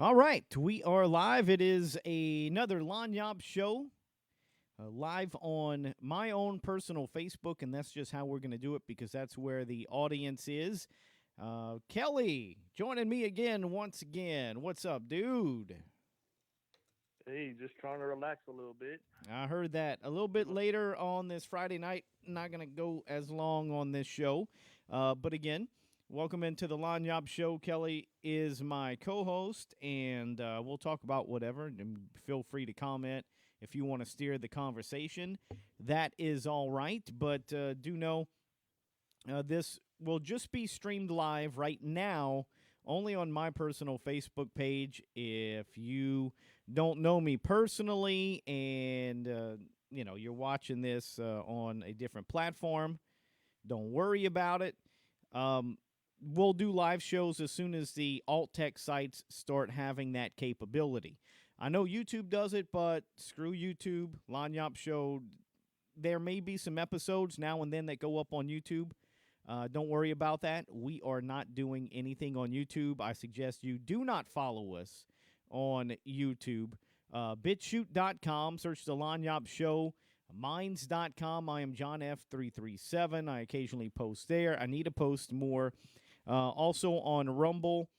All right, we are live. It is another Lanyap show, live on my own personal Facebook, and that's just how we're going to do it because that's where the audience is. Kelly joining me again, once again. What's up, dude? Hey, just trying to relax a little bit. I heard that a little bit later on this Friday night. Not going to go as long on this show. But again, welcome into the Lanyap Show. Kelly is my co host, and we'll talk about whatever. And feel free to comment if you want to steer the conversation. That is all right. But do know this will just be streamed live right now, only on my personal Facebook page. If you don't know me personally and you're watching this on a different platform, don't worry about it. We'll do live shows as soon as the alt tech sites start having that capability. I know YouTube does it, but screw YouTube. Lanyap Show. There may be some episodes now and then that go up on YouTube. Don't worry about that. We are not doing anything on YouTube. I suggest you do not follow us on YouTube. BitChute.com, search the Lanyap Show. Minds.com, I am John F337. I occasionally post there. I need to post more. Also on Rumble,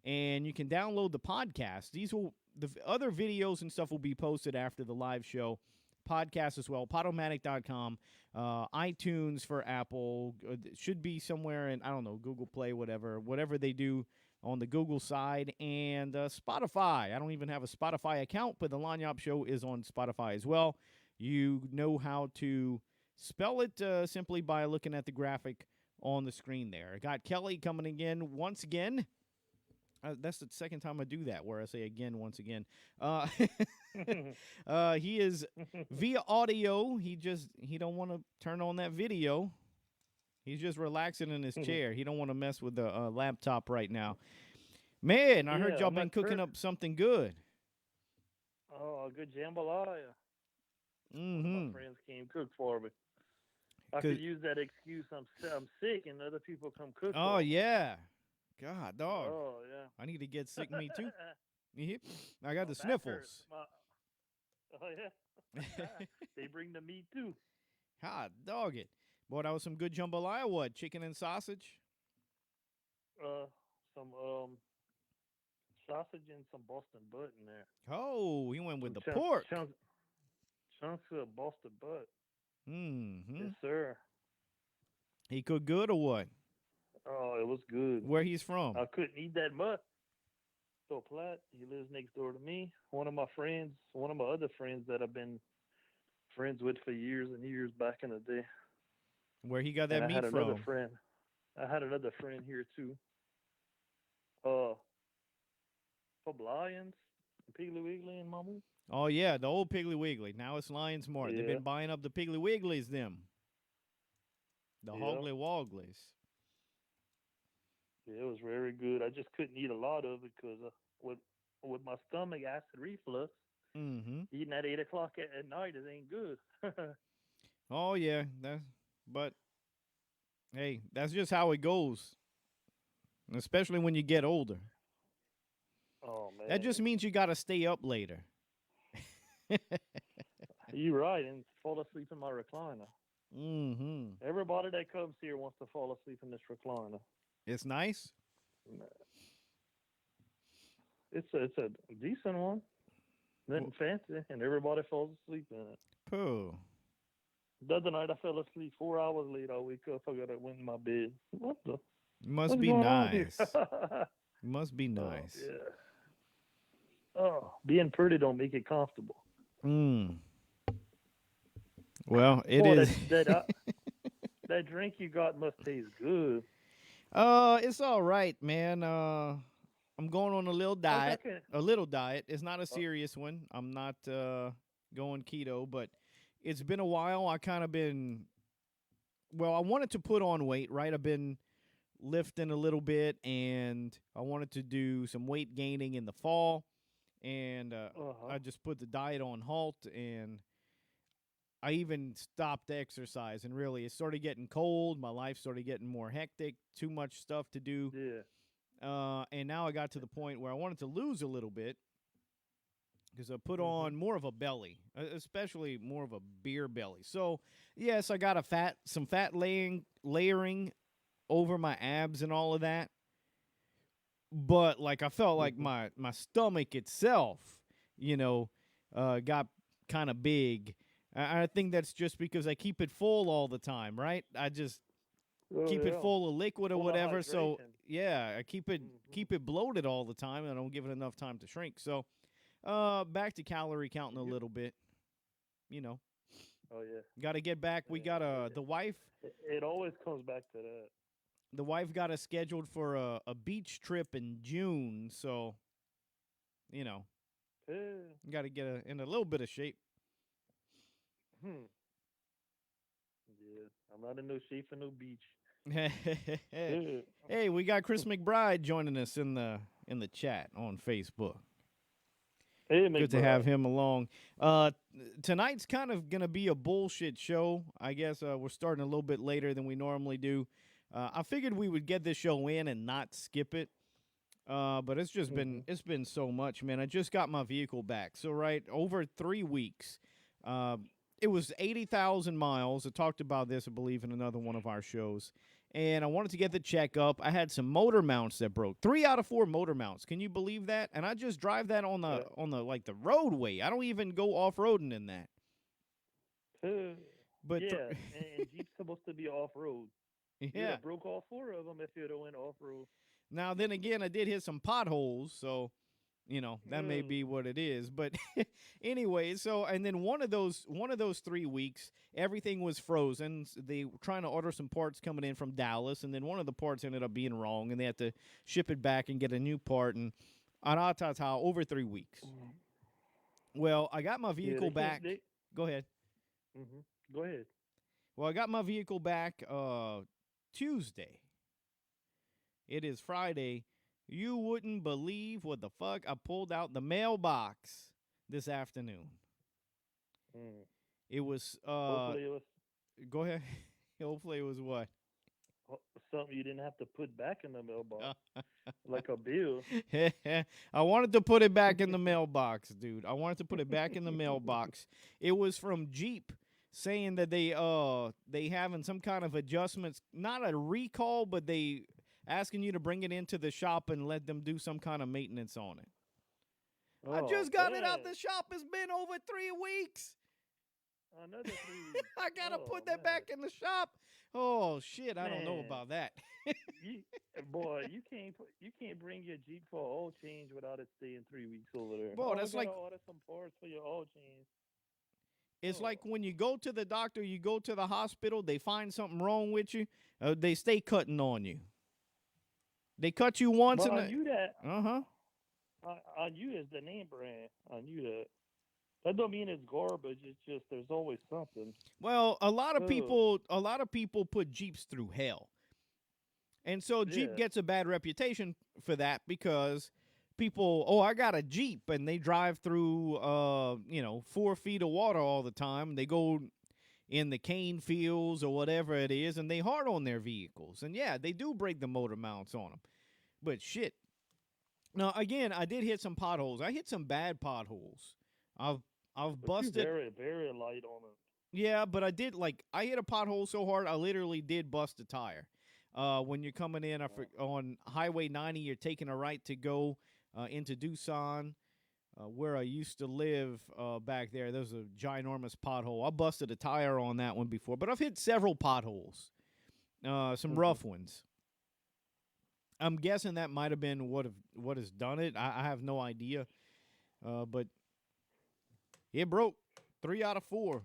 and you can download the podcast. The other videos and stuff will be posted after the live show. Podcast as well, Podomatic.com, iTunes for Apple, should be somewhere in, I don't know, Google Play, whatever they do on the Google side, and Spotify. I don't even have a Spotify account, but the Lanyap Show is on Spotify as well. You know how to spell it simply by looking at the graphic on the screen there. I got Kelly coming again once again. That's the second time I do that, where I say again, once again. He is via audio. He don't want to turn on that video. He's just relaxing in his chair. He don't want to mess with the laptop right now. Man, I heard y'all I'm been not cooking sure. up something good. Oh, a good jambalaya. One of my Mm-hmm. friends came cook for me. I could 'Cause- use that excuse. I'm sick, and other people come cook oh, for me. yeah. God, dog. Oh yeah. I need to get sick me too. Yep. I got My the back hurts. sniffles. Oh yeah. They bring the meat too. God, dog it. Boy, that was some good jambalaya. What, chicken and sausage? Uh, some sausage and some Boston butt in there. Oh, he went with Some the pork. chunks of Boston butt. Mm-hmm. Yes, sir. He cooked good or what? Oh, it was good. Where he's from? I couldn't eat that much. So Platt, he lives next door to me. One of my friends, one of my other friends that I've been friends with for years and years back in the day. Where he got And that meat from? I had another friend here too. Uh, from Lions, Piggly Wiggly and Mama. Oh, yeah, the old Piggly Wiggly. Now it's Lions Mart. They've Yeah, been buying up the Piggly Wigglies, them. The yeah, Hoggly Wogglies. yeah. It was very good. I just couldn't eat a lot of it because with my stomach acid reflux, Mm-hmm. eating at 8 o'clock at night it ain't good. Oh, yeah. But, hey, that's just how it goes, especially when you get older. Oh That just man, means you got to stay up later. you're right. And fall asleep in my recliner. Mm-hmm. Everybody that comes here wants to fall asleep in this recliner. It's nice. It's a decent one, nothing fancy, and everybody falls asleep in it. Pooh. The other night I fell asleep 4 hours late. I wake up, I gotta went in my bed. Must What's be going on here? nice. Must be Oh nice. yeah. Oh, being pretty don't make it comfortable. Mm. Well, it Boy, is. that drink you got must taste good. It's all right, man. I'm going on a little How's that diet. can? A little diet. It's not a Uh, serious one. I'm not going keto, but it's been a while. I kind of been. Well, I wanted to put on weight, right? I've been lifting a little bit, and I wanted to do some weight gaining in the fall, and uh-huh. I just put the diet on halt, and I even stopped exercise. And really, it started getting cold. My life started getting more hectic. Too much stuff to do. Yeah. And now I got to the point where I wanted to lose a little bit because I put Mhm. on more of a belly, especially more of a beer belly. So yes, I got some fat layering over my abs and all of that. But like I felt like Mhm. my stomach itself, you know, got kind of big. I think that's just because I keep it full all the time, right? I just Oh keep it yeah. full of liquid or Full of whatever. So hydration. yeah, I Mhm. keep it bloated all the time, and I don't give it enough time to shrink. So back to calorie counting a You. little bit. You know, Oh yeah. got to get back. We got Yeah. It always comes back to that. the wife got us scheduled for a beach trip in June. So you know, Yeah. got to get in a little bit of shape. Hmm. Yeah. I'm not in no shape for no beach. Yeah. Hey, we got Chris McBride joining us in the chat on Facebook. Hey, Good to have McBride. him along. Uh, Tonight's kind of gonna be a bullshit show. I guess we're starting a little bit later than we normally do. I figured we would get this show in and not skip it. But Mhm. it's been so much, man. I just got my vehicle back. So right over 3 weeks, uh, it was 80,000 miles. I talked about this, I believe, in another one of our shows. And I wanted to get the check up. I had some motor mounts that broke. 3 out of 4 motor mounts. Can you believe that? And I just drive that Uh, on the like the roadway. I don't even go off roading in that. uh, But yeah. And Jeep's supposed to be off road. You'd yeah. have broke all four of them if you'd have went off road. Now then again, I did hit some potholes, so that may Oh. be what it is. But anyway, so and then one of those 3 weeks, everything was frozen. They were trying to order some parts coming in from Dallas, and then one of the parts ended up being wrong, and they had to ship it back and get a new part. And over 3 weeks. Well, I got my Yeah, vehicle they can't. back. They. Go ahead. Mhm. Go ahead. Well, I got my vehicle back Tuesday. It is Friday. You wouldn't believe what the fuck I pulled out the mailbox this afternoon. Mm. It was Hopefully it was go ahead. Hopefully it was what? something you didn't have to put back in the mailbox, like a bill. I wanted to put it back in the mailbox, dude. I wanted to put it back in the mailbox. It was from Jeep saying that they having some kind of adjustments, not a recall, but they asking you to bring it into the shop and let them do some kind of maintenance on it. I Oh just got it out man, the shop. It's been over 3 weeks. another 3 weeks. I gotta Oh put that man, back in the shop. Oh shit, I don't know man, about that. you boy, you can't bring your Jeep for oil change without it staying 3 weeks over there. Bro, Oh, I that's gotta like order some parts for your oil change. it's like Oh, when you go to the doctor, you go to the hospital, they find something wrong with you, they stay cutting on you. They cut you once but and I knew that. uh-huh. I knew it's the name brand. I knew that. That don't mean it's garbage. It's just there's always something. Well, Oh, a lot of people put Jeeps through hell. And so Jeep yeah. gets a bad reputation for that because people, oh, I got a Jeep, and they drive through 4 feet of water all the time. They go in the cane fields or whatever it is, and they hard on their vehicles. And yeah, they do break the motor mounts on them. But shit. Now again, I did hit some potholes. I hit some bad potholes. I've I've But you busted. very light on it. Yeah, but I hit a pothole so hard I literally did bust a tire. When you're coming in on Highway 90, you're taking a right to go into Tucson, where I used to live back there. There's a ginormous pothole. I busted a tire on that one before, but I've hit several potholes, some Mm-hmm. rough ones. I'm guessing that might have been what has done it. I have no idea, but it broke 3 out of 4.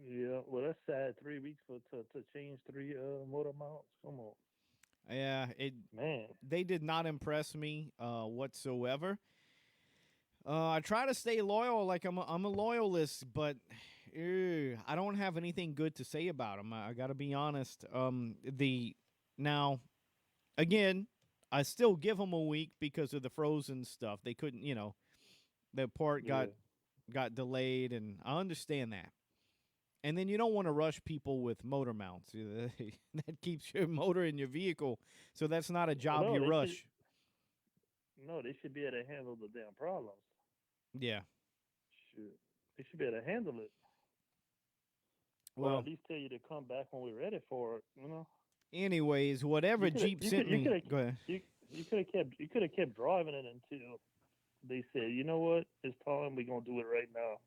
Yeah, well, that's sad. 3 weeks to change three motor mounts. Come on, Yeah, it man. they did not impress me whatsoever. I try to stay loyal, like I'm a loyalist, but I don't have anything good to say about them. I got to be honest. The now again, I still give them a week because of the frozen stuff. They couldn't, the part Yeah. got delayed, and I understand that. And then you don't want to rush people with motor mounts. That keeps your motor in your vehicle. So that's not a Well, job you rush. no, they should be able to handle the damn problems. Yeah. Shoot, they should be able to handle it, or Well, at least tell you to come back when we're ready for it. anyways, whatever Jeep sent you me. could have Go ahead. you could have kept driving it until they said, you know what, it's time, we're gonna do it right now.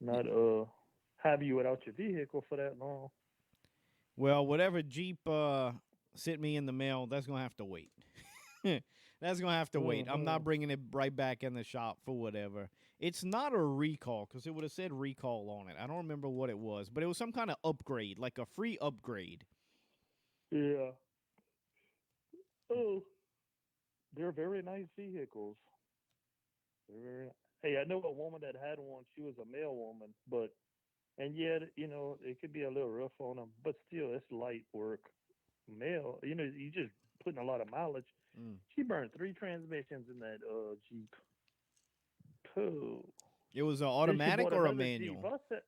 Not have you without your vehicle for that long. Well, whatever Jeep sent me in the mail, that's going to have to wait. That's going to have to wait. I'm Mm-hmm. not bringing it right back in the shop for whatever. It's not a recall because it would have said recall on it. I don't remember what it was, but it was some kind of upgrade, like a free upgrade. Yeah. Oh, they're very nice vehicles. They're very. Hey, I know a woman that had one. She was a male woman, but and yet it could be a little rough on them, but still it's light work. Male, you just putting a lot of mileage. Mm. She burned 3 transmissions in that Jeep. Oh. It was an Then she automatic bought or a another Jeep. manual? I said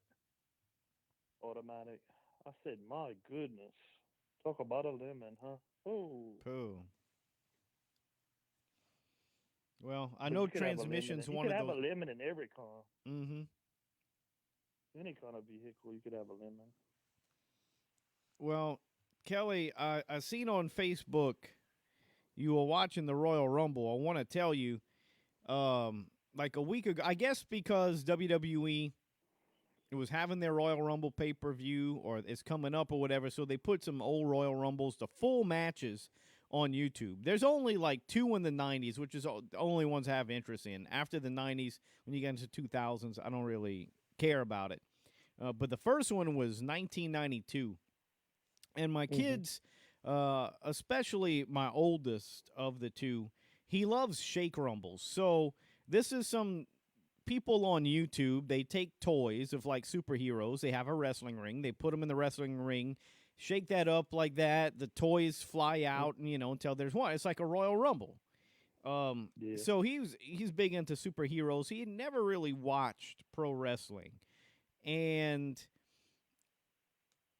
automatic. I said, my goodness. Talk about a lemon, huh? Oh. Pooh. Well, I But know you could have a lemon. transmission's You one could of have a those. lemon in every car. Mm-hmm. Any kind of vehicle, you could have a lemon. Well, Kelly, I seen on Facebook you were watching the Royal Rumble. I want to tell you, like a week ago, I guess because WWE was having their Royal Rumble pay per view or it's coming up or whatever, so they put some old Royal Rumbles, the full matches, on YouTube. There's only like 2 in the 90s, which is the only ones I have interest in. After the 90s, when you get into 2000s, I don't really care about it. But the first one was 1992. And my kids, especially my oldest of the two, he loves shake rumbles. So this is some people on YouTube. They take toys of like superheroes. They have a wrestling ring. They put them in the wrestling ring, shake that up like that. The toys fly out, and until there's one. It's like a Royal Rumble. Yeah. So he's big into superheroes. He had never really watched pro wrestling, and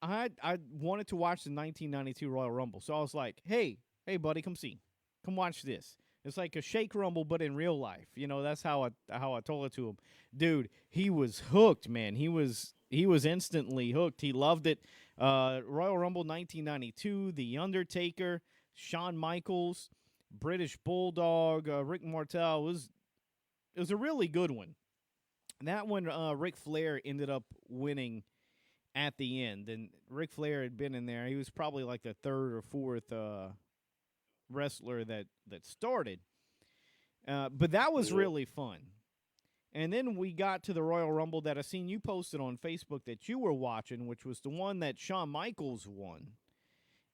I wanted to watch the 1992 Royal Rumble. So I was like, hey, buddy, come watch this. It's like a shake rumble, but in real life. That's how I told it to him. Dude, he was hooked, man. He was instantly hooked. He loved it. Royal Rumble 1992, The Undertaker, Shawn Michaels, British Bulldog, Rick Martel. It was a really good one. That one, Ric Flair ended up winning at the end, and Ric Flair had been in there. He was probably like the third or fourth wrestler that started. But that was Yeah. really fun. And then we got to the Royal Rumble that I seen you posted on Facebook that you were watching, which was the one that Shawn Michaels won.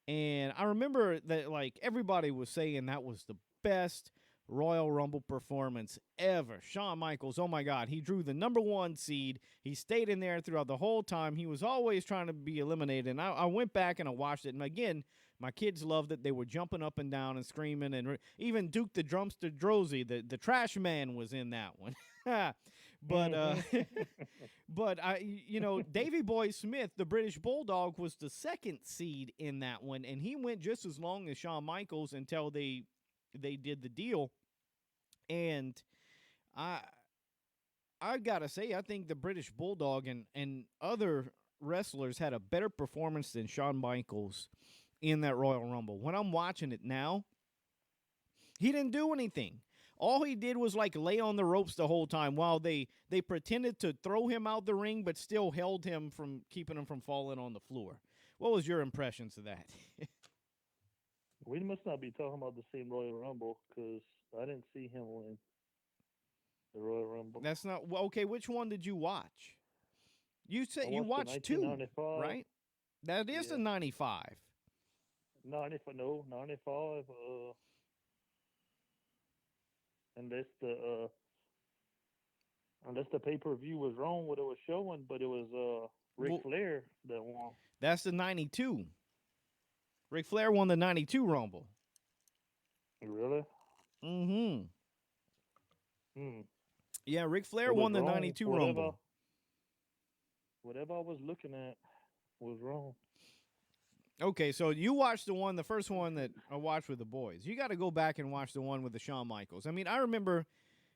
And I remember that like everybody was saying that was the best Royal Rumble performance ever. Shawn Michaels, oh my God, he drew the number 1 seed. He stayed in there throughout the whole time. He was always trying to be eliminated. And I went back and I watched it. And again, my kids loved it. They were jumping up and down and screaming. And even Duke the Drumster Drozy, the trash man, was in that one. But but Davy Boy Smith, the British Bulldog, was the 2nd seed in that one, and he went just as long as Shawn Michaels until they did the deal. And I gotta say, I think the British Bulldog and other wrestlers had a better performance than Shawn Michaels in that Royal Rumble. When I'm watching it now, he didn't do anything. All he did was like lay on the ropes the whole time while they pretended to throw him out the ring, but still held him from keeping him from falling on the floor. What was your impressions of that? We must not be talking about the same Royal Rumble because I didn't see him win the Royal Rumble. That's not okay. Which one did you watch? You said you the watched 2, 1995. right? That is Yeah. a 95. 95, no, 95. Unless the pay-per-view was wrong what it was showing, but it was Ric Flair that won. That's the 92. Ric Flair won the 92 Rumble. Really? Mm-hmm. Hmm. Yeah, Ric Flair It was won the wrong, 92 whatever. Rumble. whatever I was looking at was wrong. Okay, so you watched the first one that I watched with the boys. You got to go back and watch the one with the Shawn Michaels. I mean, I remember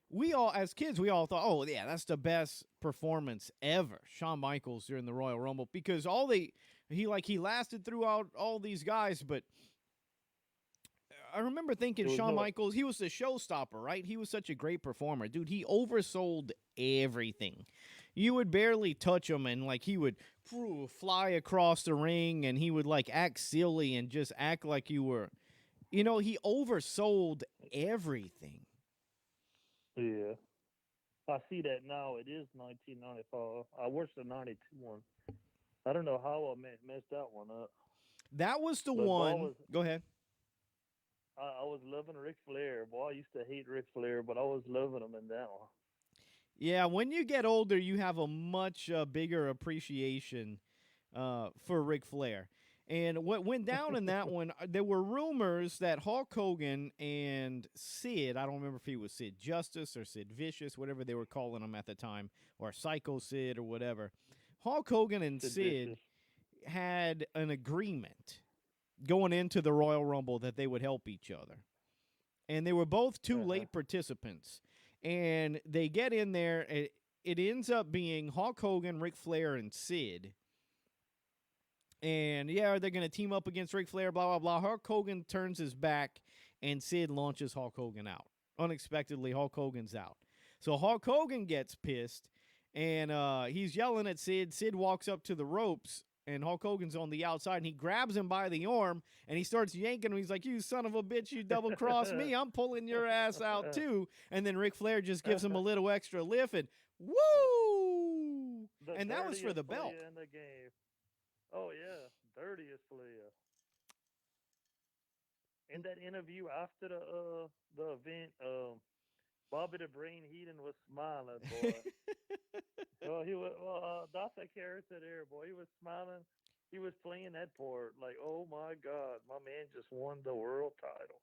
we all, as kids, we all thought, oh yeah, that's the best performance ever, Shawn Michaels during the Royal Rumble, because he lasted throughout all these guys. But I remember thinking There was Shawn no Michaels, he was the showstopper, right? He was such a great performer, dude. He oversold everything. You would barely touch him, and like he would fly across the ring, and he would like act silly and just act like you were, he oversold everything. yeah. I see that now. It is 1995. I watched the 92 one. I don't know how I messed that one up. That was the But boy, one. Go ahead. I was loving Ric Flair. Boy, I used to hate Ric Flair, but I was loving him in that one. Yeah, when you get older, you have a much bigger appreciation for Ric Flair. And what went down in that one, there were rumors that Hulk Hogan and Sid, I don't remember if he was Sid Justice or Sid Vicious, whatever they were calling him at the time, or Psycho Sid or whatever. Hulk Hogan and Sid Seditious. had an agreement going into the Royal Rumble that they would help each other. And they were both two Uh-huh. late participants. And they get in there. It ends up being Hulk Hogan, Ric Flair, and Sid. And yeah, they're going to team up against Ric Flair, blah, blah, blah. Hulk Hogan turns his back, and Sid launches Hulk Hogan out. Unexpectedly, Hulk Hogan's out. So Hulk Hogan gets pissed, and he's yelling at Sid. Sid walks up to the ropes, and Hulk Hogan's on the outside, and he grabs him by the arm, and he starts yanking him. He's like, "You son of a bitch, you double-crossed me. I'm pulling your ass out, too." And then Ric Flair just gives him a little extra lift, and woo! The And that was for dirtiest the belt. player in the game. Oh yeah, dirtiest player. In that interview after the event, Bobby the Brain Heenan was smiling, boy. Well, he was. Well, that's a character there, boy. He was smiling. He was playing that part like, oh my God, my man just won the world title.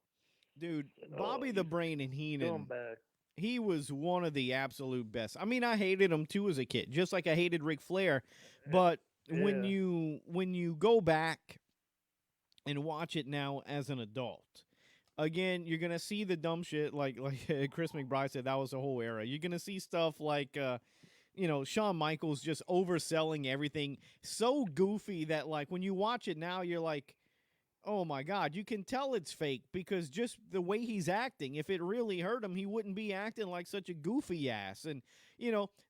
Dude, And, oh, Bobby the you Brain and Heenan, scumbag. he was one of the absolute best. I mean, I hated him too as a kid, just like I hated Ric Flair. But when Yeah. you go back and watch it now as an adult, again, you're gonna see the dumb shit like Chris McBride said. That was the whole era. You're gonna see stuff like Shawn Michaels just overselling everything, so goofy that like when you watch it now, you're like, oh my God, you can tell it's fake because just the way he's acting. If it really hurt him, he wouldn't be acting like such a goofy ass. And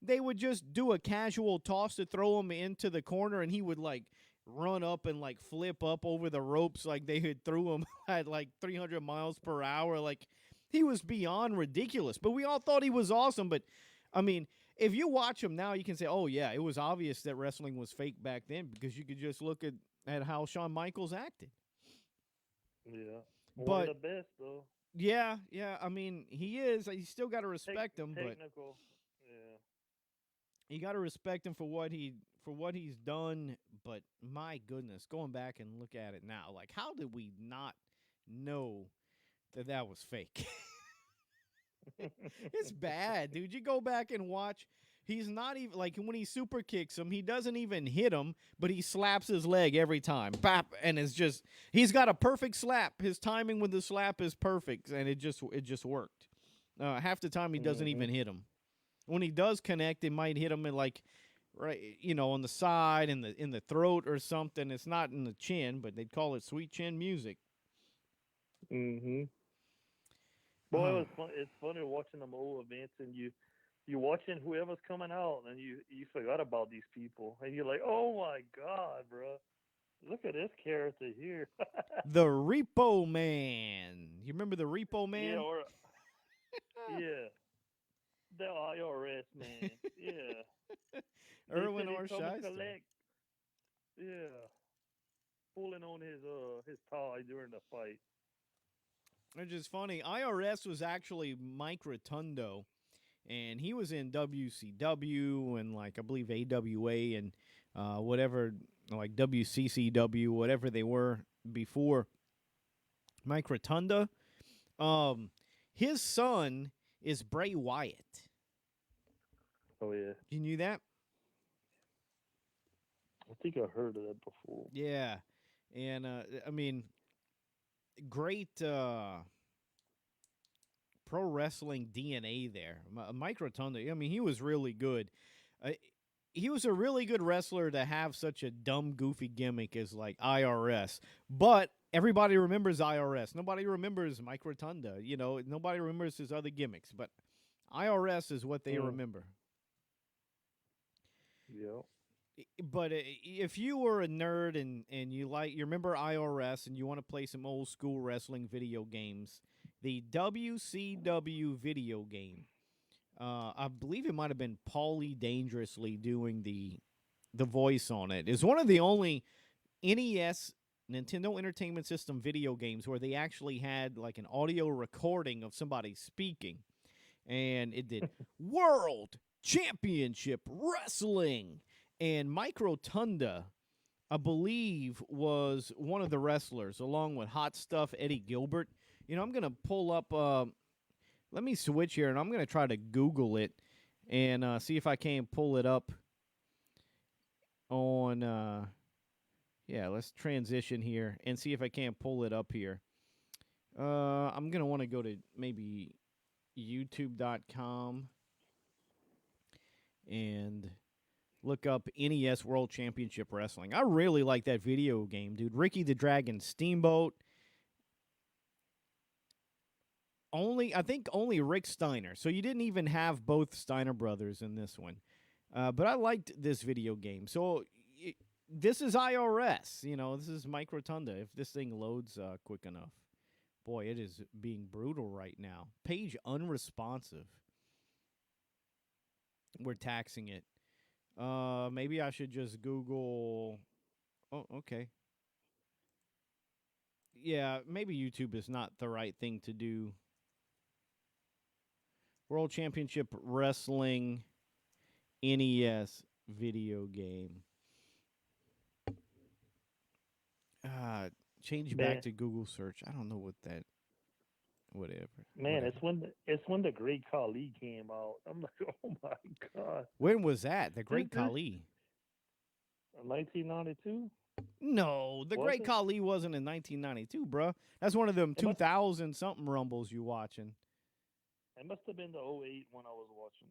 they would just do a casual toss to throw him into the corner, and he would like run up and like flip up over the ropes like they had threw him at like 300 miles per hour. Like he was beyond ridiculous. But we all thought he was awesome. But I mean, if you watch him now, you can say, oh yeah, it was obvious that wrestling was fake back then because you could just look at how Shawn Michaels acted. Yeah. One of But the best though. yeah. I mean, he is. You still got to respect him, but Technical. Yeah. you got to respect him for what he's done. But my goodness, going back and look at it now, like how did we not know that was fake? It's bad, dude. You go back and watch. He's not even like when he super kicks him, he doesn't even hit him, but he slaps his leg every time. Bap, and it's just he's got a perfect slap. His timing with the slap is perfect, and it just worked. Half the time he doesn't Hmm. even hit him. When he does connect, it might hit him in like right, on the side, in the throat or something. It's not in the chin, but they'd call it sweet chin music. Hmm. Boy, it Oh, was fun. It's funny watching them old events, and you watching whoever's coming out, and you forgot about these people, and you're like, oh my God, bro, look at this character here. the Repo Man. You remember the Repo Yeah, Man? or yeah, the IRS man. Yeah, they Erwin said or he'd come and Shyster. collect. Yeah, pulling on his tie during the fight. Which is funny. IRS was actually Mike Rotundo, and he was in WCW and like I believe AWA and whatever, like WCCW, whatever they were before Mike Rotunda. Um, his son is Bray Wyatt. Oh yeah, You knew that? I think I heard of that before. Yeah, and I mean, great pro wrestling DNA there. Mike Rotunda. I mean, he was really good. Uh, he was a really good wrestler to have such a dumb, goofy gimmick as like IRS. But everybody remembers IRS. Nobody remembers Mike Rotunda. You know, nobody remembers his other gimmicks. But IRS is what they Mm, remember. yeah. But if you were a nerd and you remember IRS and you want to play some old school wrestling video games, the WCW video game, I believe it might have been Paulie Dangerously doing the voice on it, is one of the only NES Nintendo Entertainment System video games where they actually had like an audio recording of somebody speaking, and it did World Championship Wrestling. And Mike Rotunda, I believe, was one of the wrestlers, along with Hot Stuff Eddie Gilbert. You know, I'm gonna pull up. Let me switch here, and I'm gonna try to Google it and see if I can pull it up on. Yeah, let's transition here and see if I can pull it up here. I'm gonna want to go to maybe YouTube.com and look up NES World Championship Wrestling. I really like that video game, dude. Ricky the Dragon Steamboat. I think only Rick Steiner. So you didn't even have both Steiner brothers in this one. But I liked this video game. So this is IRS. You know, this is Mike Rotunda. If this thing loads quick enough. Boy, it is being brutal right now. Page unresponsive. We're taxing it. Maybe I should just Google. Oh, okay. Yeah, maybe YouTube is not the right thing to do. World Championship Wrestling NES video game. Uh, Change back Man, to Google search. I don't know what that. Whatever. man, Whatever. it's when the Great Khali came out. I'm like, oh my god, When was that? The this Great this Khali. 1992 No, the was Great it? Khali wasn't in 1992, bruh. That's one of them It must 2000 something rumbles you watching. it must have been the '08 when I was watching.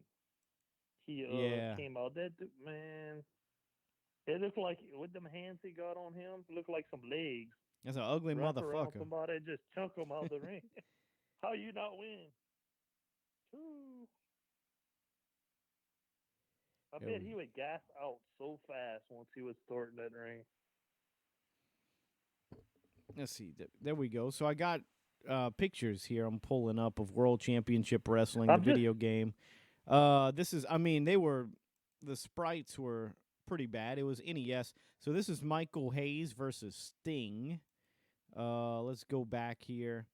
He Yeah, came out. Man, it looked like with them hands he got on him, looked like some legs that's an ugly wrap around motherfucker. somebody and just chunk them out the ring. How you not win? Ooh. I There bet we he would gas out so fast once he was starting that ring. Let's see. There we go. So I got pictures here. I'm pulling up of World Championship Wrestling, the I'm just video game. This is. I mean, the sprites were pretty bad. It was NES. So this is Michael Hayes versus Sting. Let's go back here.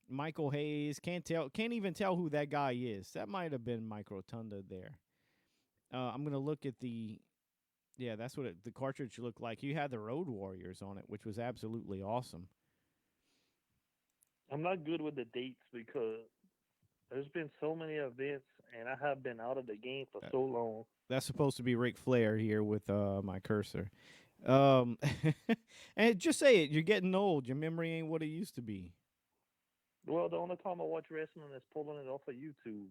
Michael Hayes can't even tell who that guy is. That might have been Mike Rotunda there. I'm gonna look at the. Yeah, that's what the cartridge looked like. You had the Road Warriors on it, which was absolutely awesome. I'm not good with the dates because there's been so many events and I have been out of the game for Uh, so long. That's supposed to be Ric Flair here with my cursor. Um, and just say it. You're getting old. Your memory ain't what it used to be. Well, the only time I watch wrestling is pulling it off of YouTube.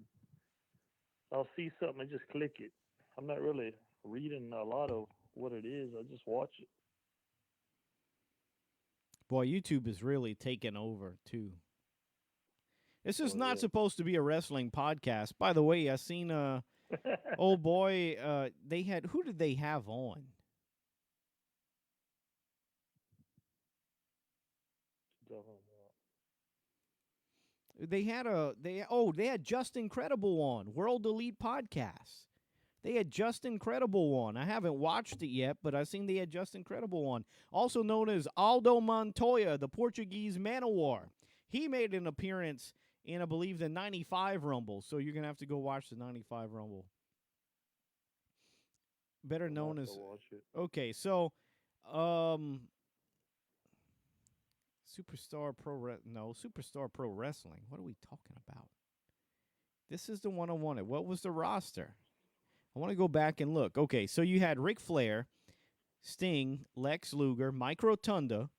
I'll see something and just click it. I'm not really reading a lot of what it is. I just watch it. Boy, YouTube is really taking over too. This is Oh not yeah. supposed to be a wrestling podcast. By the way, I seen old boy. They had who did they have on? They had Just Incredible on World Elite Podcast. They had Just Incredible on. I haven't watched it yet, but I've seen they had Just Incredible on. Also known as Aldo Montoya, the Portuguese Manowar. He made an appearance in, I believe, the 95 Rumble. So you're going to have to go watch the 95 Rumble. Better I'm gonna known have to as. watch it. Okay, so. Um, Superstar Pro Wrestling. What are we talking about? This is the one I wanted. What was the roster? I want to go back and look. Okay, so you had Ric Flair, Sting, Lex Luger, Mike Rotunda,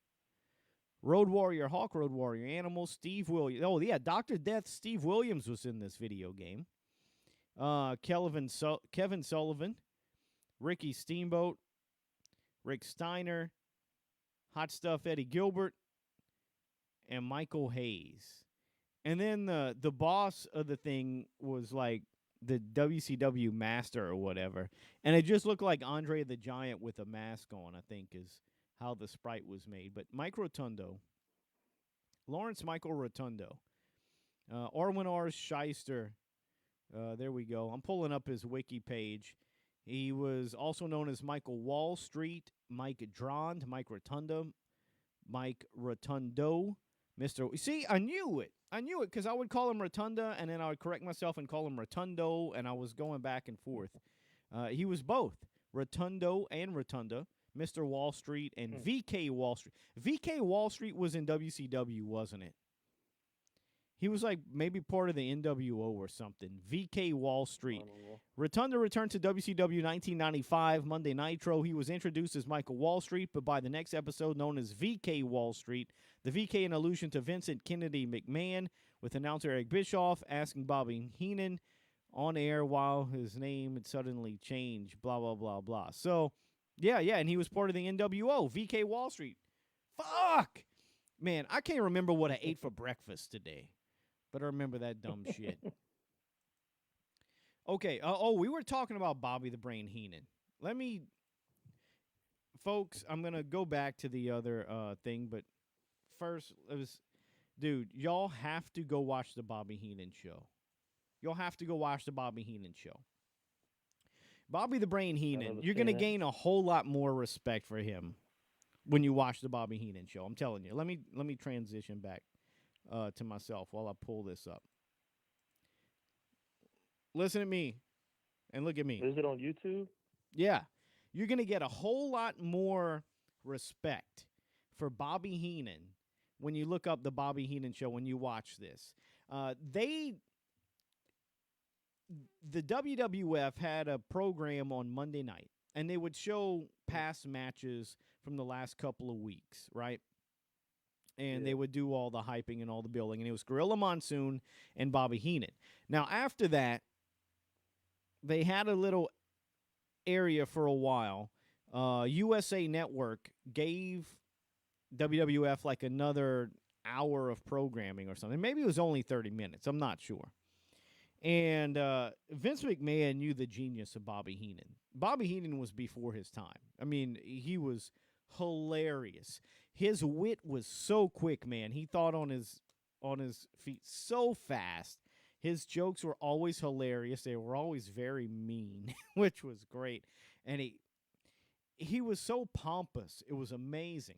Road Warrior, Hawk Road Warrior, Animal, Steve Williams. Oh, yeah, Dr. Death, Steve Williams was in this video game. Kevin Sullivan, Ricky Steamboat, Rick Steiner, Hot Stuff Eddie Gilbert, and Michael Hayes. And then the boss of the thing was like the WCW master or whatever. And it just looked like Andre the Giant with a mask on, I think, is how the sprite was made. But Mike Rotundo, Lawrence Michael Rotundo, Orwin R. Shyster. There we go. I'm pulling up his wiki page. He was also known as Michael Wall Street, Mike Drond, Mike Rotunda, Mike Rotundo, Mr. See, I knew it. I knew it because I would call him Rotunda, and then I would correct myself and call him Rotundo, and I was going back and forth. He was both Rotundo and Rotunda, Mr. Wall Street, and VK Wall Street. VK Wall Street was in WCW, wasn't it? He was like maybe part of the NWO or something. VK Wall Street. Rotunda returned to WCW 1995 Monday Nitro. He was introduced as Michael Wall Street, but by the next episode known as VK Wall Street, the VK an allusion to Vincent Kennedy McMahon, with announcer Eric Bischoff asking Bobby Heenan on air while his name had suddenly changed, blah, blah, blah, blah. So, yeah, and he was part of the NWO, VK Wall Street. Fuck! Man, I can't remember what I ate for breakfast today. But I remember that dumb shit. Okay. We were talking about Bobby the Brain Heenan. Folks, I'm going to go back to the other thing. But first, dude, y'all have to go watch the Bobby Heenan show. Y'all have to go watch the Bobby Heenan show. Bobby the Brain Heenan, you're going to gain a whole lot more respect for him when you watch the Bobby Heenan show. I'm telling you. Let me transition back to myself while I pull this up. Listen to me and look at me. Is it on YouTube? Yeah. You're going to get a whole lot more respect for Bobby Heenan when you look up the Bobby Heenan show, when you watch this. The WWF had a program on Monday night, and they would show past matches from the last couple of weeks, right? And they would do all the hyping and all the building. And it was Gorilla Monsoon and Bobby Heenan. Now, after that, they had a little area for a while. USA Network gave WWF like another hour of programming or something. Maybe it was only 30 minutes. I'm not sure. And Vince McMahon knew the genius of Bobby Heenan. Bobby Heenan was before his time. I mean, he was hilarious. His wit was so quick, man. He thought on his feet so fast. His jokes were always hilarious. They were always very mean, which was great. And he was so pompous. It was amazing.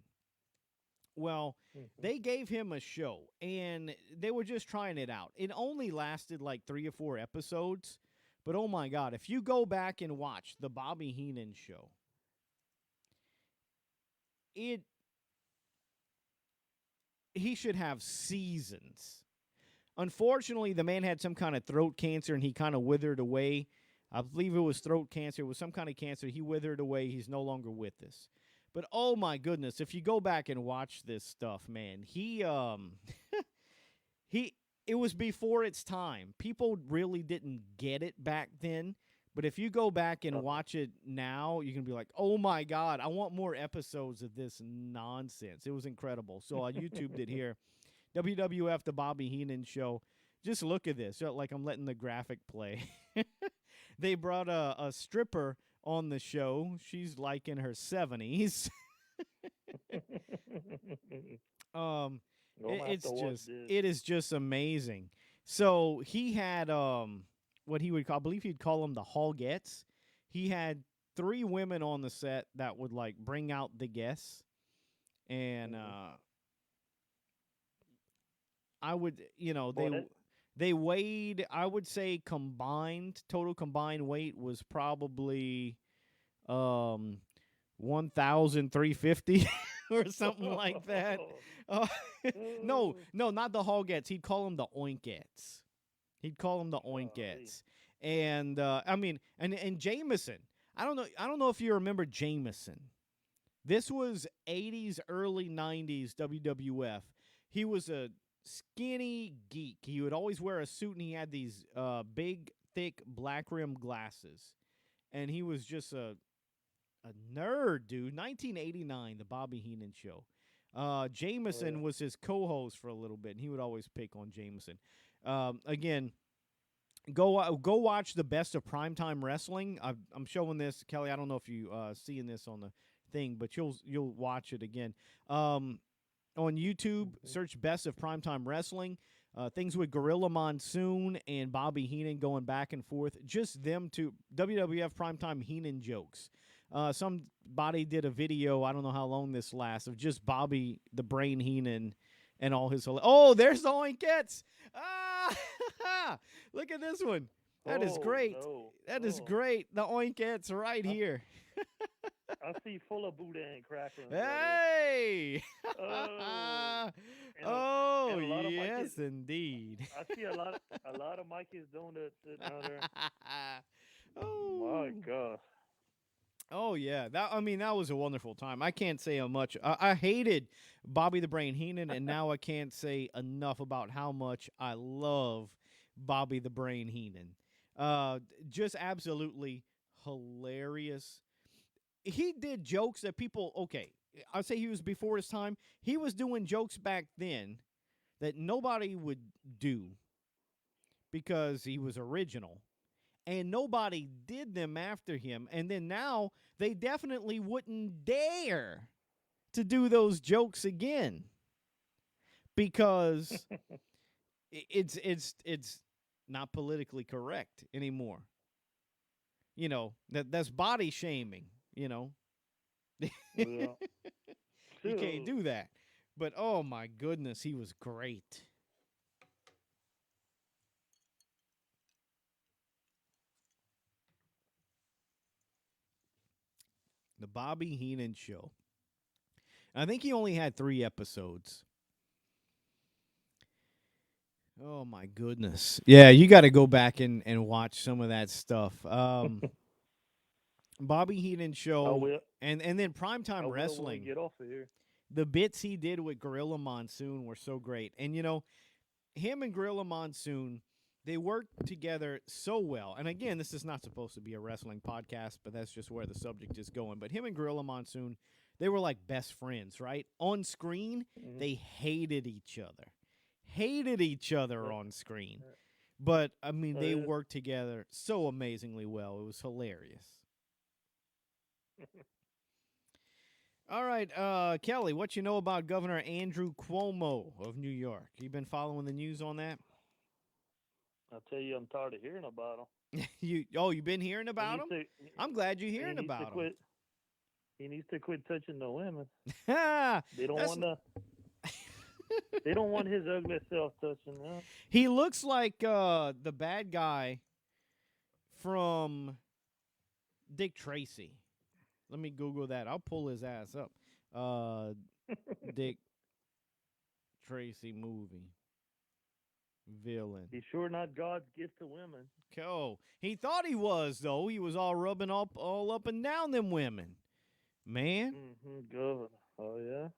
Well, they gave him a show, and they were just trying it out. It only lasted like 3 or 4 episodes. But, oh, my God, if you go back and watch the Bobby Heenan show, he should have seasons. Unfortunately, the man had some kind of throat cancer, and he kind of withered away. I believe it was throat cancer. It was some kind of cancer. He withered away. He's no longer with us. But, oh, my goodness, if you go back and watch this stuff, man, it was before its time. People really didn't get it back then. But if you go back and watch it now, you can be like, oh, my God, I want more episodes of this nonsense. It was incredible. So I YouTubed it here. WWF, the Bobby Heenan show. Just look at this. Like I'm letting the graphic play. They brought a stripper on the show. She's like in her 70s. It is just amazing. So he had what he would call, I believe he'd call them the Hoggettes. He had 3 women on the set that would like bring out the guests, and I would, they weighed, I would say total combined weight was probably 1,350 or something like that. No, not the Hoggettes. He'd call them the Oinkettes. And I mean, and Jameson. I don't know if you remember Jameson. This was 80s, early 90s WWF. He was a skinny geek. He would always wear a suit, and he had these big, thick, black rim glasses. And he was just a nerd, dude. 1989, the Bobby Heenan Show. Oh yeah. Jameson was his co-host for a little bit, and he would always pick on Jameson. Again, go watch the best of primetime wrestling. I'm showing this, Kelly. I don't know if you seeing this on the thing, but you'll watch it again. On YouTube, Hmm. search best of primetime wrestling. Things with Gorilla Monsoon and Bobby Heenan going back and forth. Just them two. WWF primetime Heenan jokes. Somebody did a video. I don't know how long this lasts of just Bobby the Brain Heenan and all his. Oh, there's the Oinkettes. Ah, look at this one. That is Oh great. no. That is Oh, great. The Oinkettes right I, here. I see full of boudin cracklings right here. Hey. Oh, Oh, and a lot of my kids. yes, indeed. I see a lot of my kids doing that sitting out there. My Oh. God. Oh yeah, that was a wonderful time. I can't say how much I hated Bobby the Brain Heenan, and now I can't say enough about how much I love Bobby the Brain Heenan. Just absolutely hilarious. He did jokes that people. Okay, I'll say he was before his time. He was doing jokes back then that nobody would do because he was original and nobody did them after him. And then now they definitely wouldn't dare to do those jokes again because it's not politically correct anymore. That's body shaming. You know, Yeah. you can't So, do that. But oh my goodness, he was great. The Bobby Heenan Show. I think he only had 3 episodes. Oh my goodness. Yeah, you got to go back and watch some of that stuff. Bobby Heenan I show will. and then I primetime will when we wrestling. get off of here. The bits he did with Gorilla Monsoon were so great. And him and Gorilla Monsoon, they worked together so well. And again, this is not supposed to be a wrestling podcast, but that's just where the subject is going. But him and Gorilla Monsoon, they were like best friends, right? On screen, Hmm. they hated each other. Hated each other Yeah. on screen. But I mean, they Yeah. worked together so amazingly well. It was hilarious. All right, Kelly, what you know about Governor Andrew Cuomo of New York? You been following the news on that? I tell you, I'm tired of hearing about him. You've been hearing He about needs him? to. I'm glad you're He hearing needs to about him. quit. He needs to quit touching the women. They don't That's want to. They don't want his ugly self touching them. he looks like the bad guy from Dick Tracy. Let me Google that. I'll pull his ass up. Uh, Dick Tracy movie villain. He's sure not God's gift to women. Oh, he thought he was though. He was all rubbing up all up and down them women. Man, Governor. Oh yeah.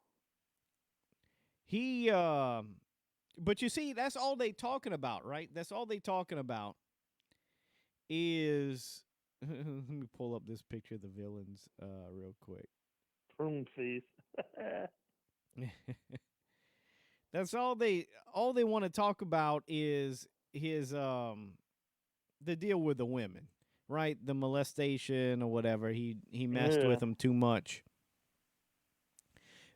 he but you see that's all they talking about, right? That's all they talking about is let me pull up this picture of the villains real quick. Prune face. That's all they want to talk about is his the deal with the women, right? The molestation or whatever. He messed Yeah. with them too much.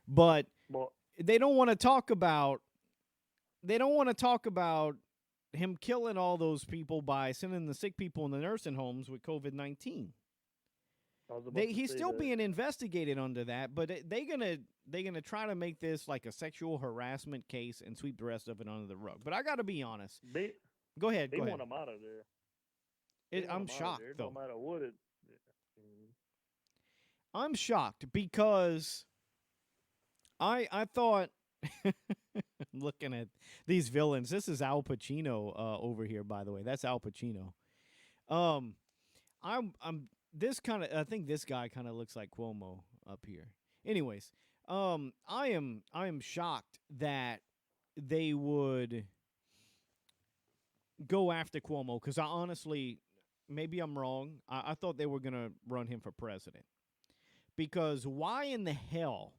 But But they don't want to talk about they don't want to talk about him killing all those people by sending the sick people in the nursing homes with COVID-19. I was about to He's say still that. being investigated under that, but they gonna try to make this like a sexual harassment case and sweep the rest of it under the rug. But I got to be honest. They Go ahead. they Go ahead. want him out of there. They want I'm him out of shocked there. No though. matter what it. Mhm. I'm shocked because I thought looking at these villains. This is Al Pacino over here, by the way. That's Al Pacino. Um, I'm this kind of. I think this guy kind of looks like Cuomo up here. Anyways, I am shocked that they would go after Cuomo because I honestly, maybe I'm wrong. I thought they were gonna run him for president because why in the hell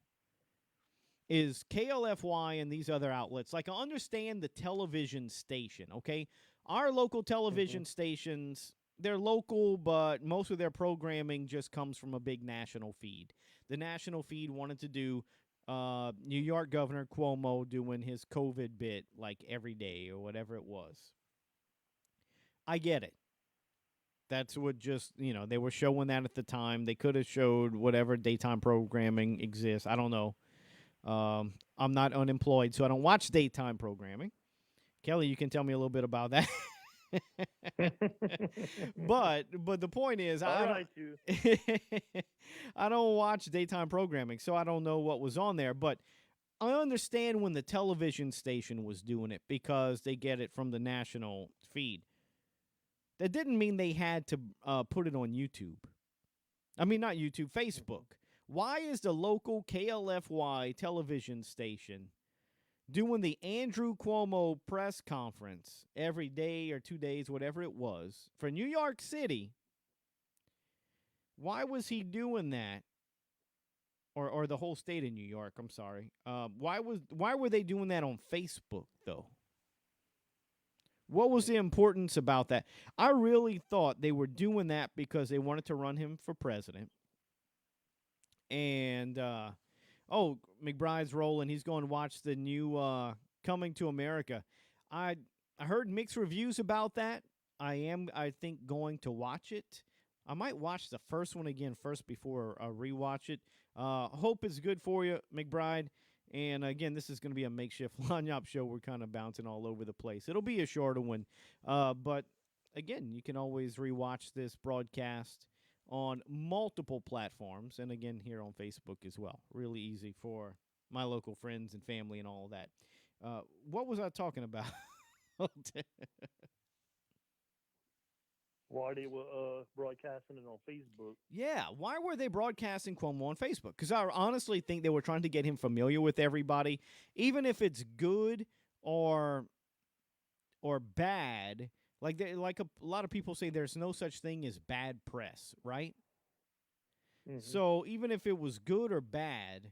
is KLFY and these other outlets like I understand the television station, okay? Our local Hmm. television stations, they're local, but most of their programming just comes from a big national feed. The national feed wanted to do New York Governor Cuomo doing his COVID bit like every day or whatever it was. I get it. That's what just, they were showing that at the time. They could have showed whatever daytime programming exists. I don't know. I'm not unemployed, so I don't watch daytime programming. Kelly, you can tell me a little bit about that. but the point is, All I don't right, you. I don't watch daytime programming, so I don't know what was on there. But I understand when the television station was doing it because they get it from the national feed. That didn't mean they had to put it on YouTube. I mean, not YouTube, Hmm. Facebook. Why is the local KLFY television station doing the Andrew Cuomo press conference every day or 2 days, whatever it was, for New York City? Why was he doing that? Or the whole state of New York? I'm sorry. Why were they doing that on Facebook though? What was the importance about that? I really thought they were doing that because they wanted to run him for president. And oh, McBride's rolling. He's going to watch the new Coming to America. I I heard mixed reviews about that. I think going to watch it. I might watch the first one again first before I rewatch it. Hope it's good for you, McBride. And again, this is going to be a makeshift Lanyop show. We're kind of bouncing all over the place. It'll be a shorter one, but again, you can always rewatch this broadcast on multiple platforms, and again here on Facebook as well. Really easy for my local friends and family and all of that. What was I talking about? Why they were broadcasting it on Facebook? Yeah, why were they broadcasting Cuomo on Facebook? Because I honestly think they were trying to get him familiar with everybody, even if it's good or bad. Like a lot of people say, there's no such thing as bad press, right? Hmm. So even if it was good or bad,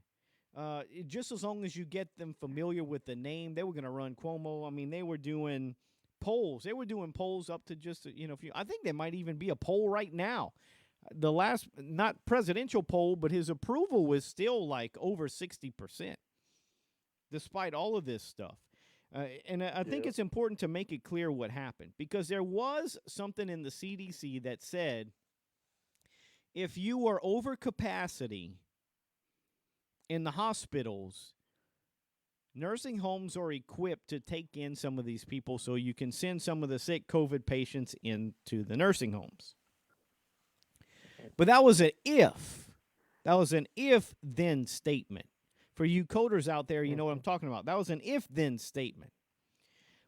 just as long as you get them familiar with the name, they were going to run Cuomo. I mean, they were doing polls. They were doing polls up to just I think there might even be a poll right now. The last, not presidential poll, but his approval was still like over 60%, despite all of this stuff. And I think Yep. it's important to make it clear what happened because there was something in the CDC that said if you are over capacity in the hospitals, nursing homes are equipped to take in some of these people so you can send some of the sick COVID patients into the nursing homes. But that was an if. That was an if then statement. For you coders out there, you know what I'm Hmm. talking about. That was an if then statement.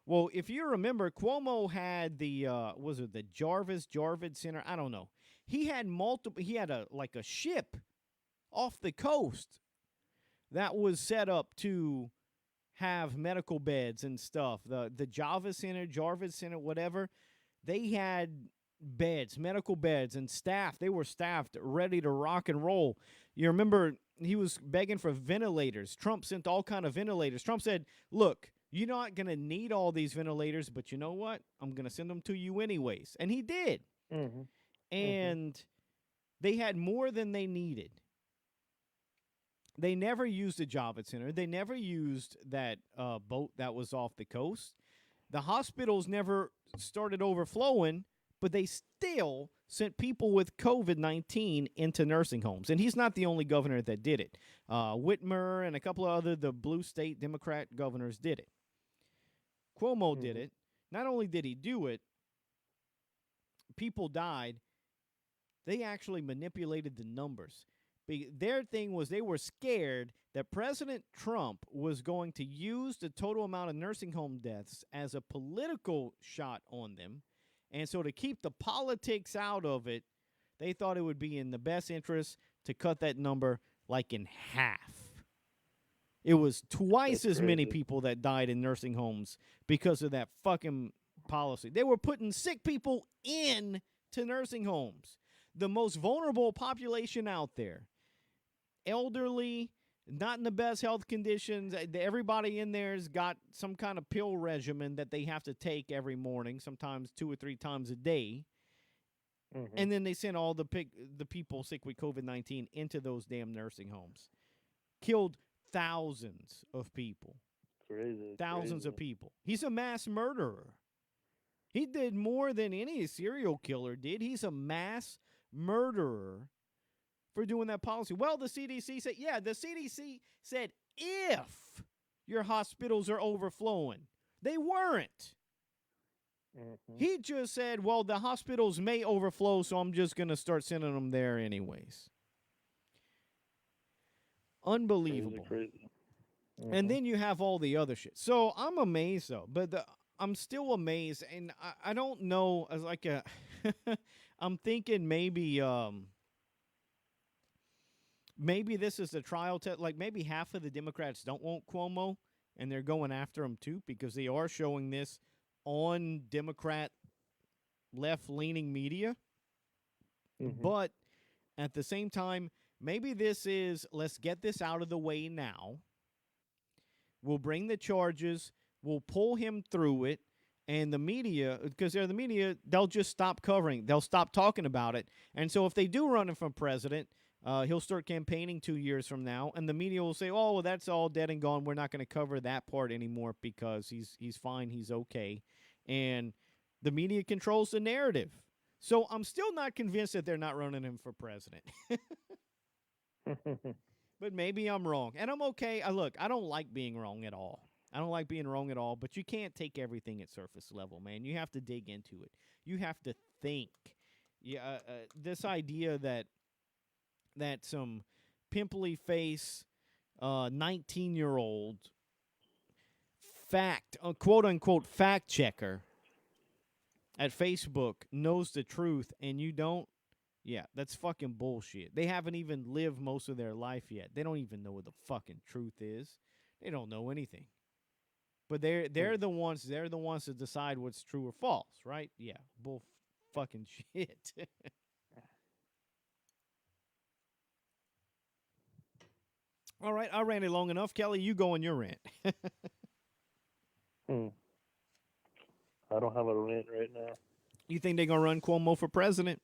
Well, if you remember, Cuomo had the was it the Jarvid Center? I don't know. He had multiple. He had a ship off the coast that was set up to have medical beds and stuff. The Jarvis Center, whatever, they had beds, medical beds, and staff. They were staffed, ready to rock and roll. You remember he was begging for ventilators. Trump sent all kind of ventilators. Trump said, "Look, you're not gonna need all these ventilators, but you know what? I'm gonna send them to you anyways." And he did. Hmm. Hmm. And they had more than they needed. They never used the Java Center. They never used that boat that was off the coast. The hospitals never started overflowing, but they still sent people with COVID-19 into nursing homes. And he's not the only governor that did it. Whitmer and a couple of other the blue state Democrat governors did it. Cuomo did Hmm. it. Not only did he do it, people died. They actually manipulated the numbers. Their thing was they were scared that President Trump was going to use the total amount of nursing home deaths as a political shot on them. And so to keep the politics out of it, they thought it would be in the best interest to cut that number like in half. It was twice That's as many crazy. people that died in nursing homes because of that fucking policy. They were putting sick people in to nursing homes. The most vulnerable population out there. Elderly, not in the best health conditions. Everybody in there's got some kind of pill regimen that they have to take every morning, sometimes 2 or 3 times a day. Mm-hmm. And then they send all the people sick with COVID-19 into those damn nursing homes. Killed thousands of people. Crazy. Thousands Crazy. of people. He's a mass murderer. He did more than any serial killer did. He's a mass murderer for doing that policy. Well, the CDC said, the CDC said if your hospitals are overflowing. They weren't. Mm-hmm. He just said, well, the hospitals may overflow, so I'm just going to start sending them there anyways. Unbelievable. Crazy. Mm-hmm. And then you have all the other shit. So I'm amazed, though. But I'm still amazed. And I don't know. As like a, I'm thinking maybe maybe this is a trial test. Like maybe half of the Democrats don't want Cuomo, and they're going after him too because they are showing this on Democrat left-leaning media. Mm-hmm. But at the same time, maybe this is let's get this out of the way now. We'll bring the charges. We'll pull him through it. And the media, because they're the media, they'll just stop covering. They'll stop talking about it. And so if they do run him for president, he'll start campaigning 2 years from now. And the media will say, oh, well, that's all dead and gone. We're not going to cover that part anymore because he's fine. He's okay. And the media controls the narrative. So I'm still not convinced that they're not running him for president. But maybe I'm wrong. And I'm okay. Look, I don't like being wrong at all. I don't like being wrong at all. But you can't take everything at surface level, man. You have to dig into it. You have to think. Yeah, this idea that some pimply face 19-year-old quote unquote fact checker at Facebook knows the truth and you don't. Yeah, that's fucking bullshit. They haven't even lived most of their life yet. They don't even know what the fucking truth is. They don't know anything. But they're the ones that decide what's true or false, right? Yeah, bull fucking shit. All right, I ran it long enough. Kelly, you go on your rant. I don't have a rant right now. You think they're gonna run Cuomo for president,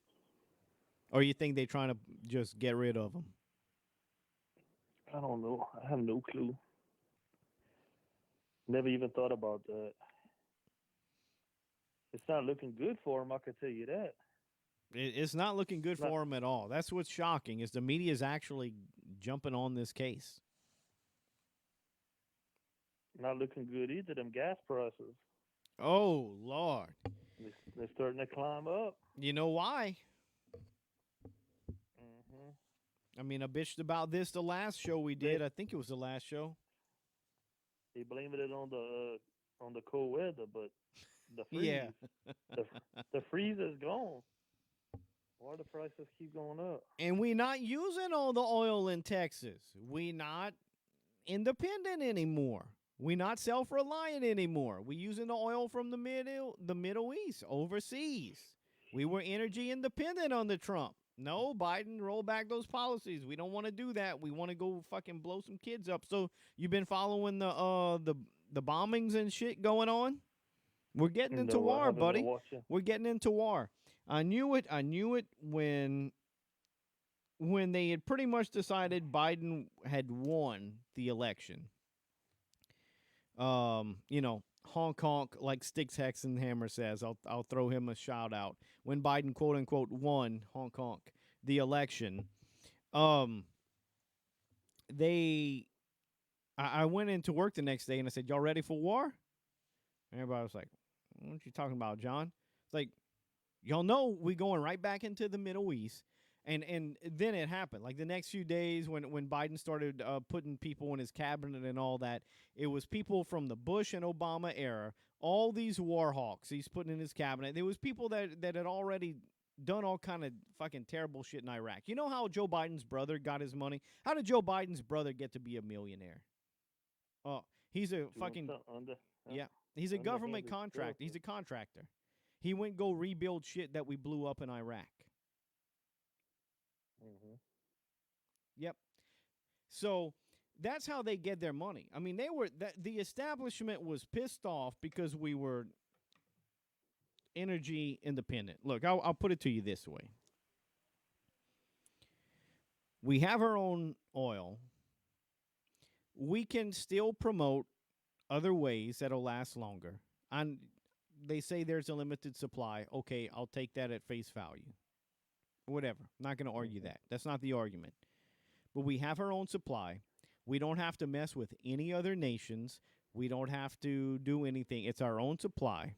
or you think they're trying to just get rid of him? I don't know. I have no clue. Never even thought about that. It's not looking good for him. I can tell you that. It's not looking good Not for him at all. That's what's shocking is the media is actually jumping on this case. not looking good either. Them gas prices. Oh Lord, They're starting to climb up. you know why? Hmm I mean, I bitched about this the last show we They did. I think it was the last show. they blaming it on the cold weather, but the Yeah. freeze, the the freeze is gone. Why the prices keep going up? And we not using all the oil in Texas. We not independent anymore. We not self-reliant anymore. We using the oil from the Middle East overseas. We were energy independent under Trump. No, Biden roll back those policies. We don't want to do that. We want to go fucking blow some kids up. So you've been following the bombings and shit going on? We're getting into No, I war, haven't been buddy. watching. We're getting into war. I knew it. I knew it when they had pretty much decided Biden had won the election. Honk honk, like Sticks Hexenhammer says. I'll throw him a shout out. When Biden quote unquote won honk honk the election, um, they I went into work the next day and I said, "Y'all ready for war?" And everybody was like, "What you talking about, John?" It's like, y'all know we going right back into the Middle East. And then it happened. Like the next few days when Biden started putting people in his cabinet and all that, it was people from the Bush and Obama era, all these war hawks he's putting in his cabinet. There was people that had already done all kind of fucking terrible shit in Iraq. You know how Joe Biden's brother got his money? How did Joe Biden's brother get to be a millionaire? Oh, he's a Doing fucking something yeah. He's a government underhanded contractor. stuff. He's a contractor. He went go rebuild shit that we blew up in Iraq. Mm-hmm. Yep. So that's how they get their money. I mean, the establishment was pissed off because we were energy independent. Look, I'll put it to you this way: we have our own oil. We can still promote other ways that'll last longer. And they say there's a limited supply. Okay, I'll take that at face value. Whatever. I'm not going to argue Mm-hmm. that. That's not the argument. But we have our own supply. We don't have to mess with any other nations. We don't have to do anything. It's our own supply.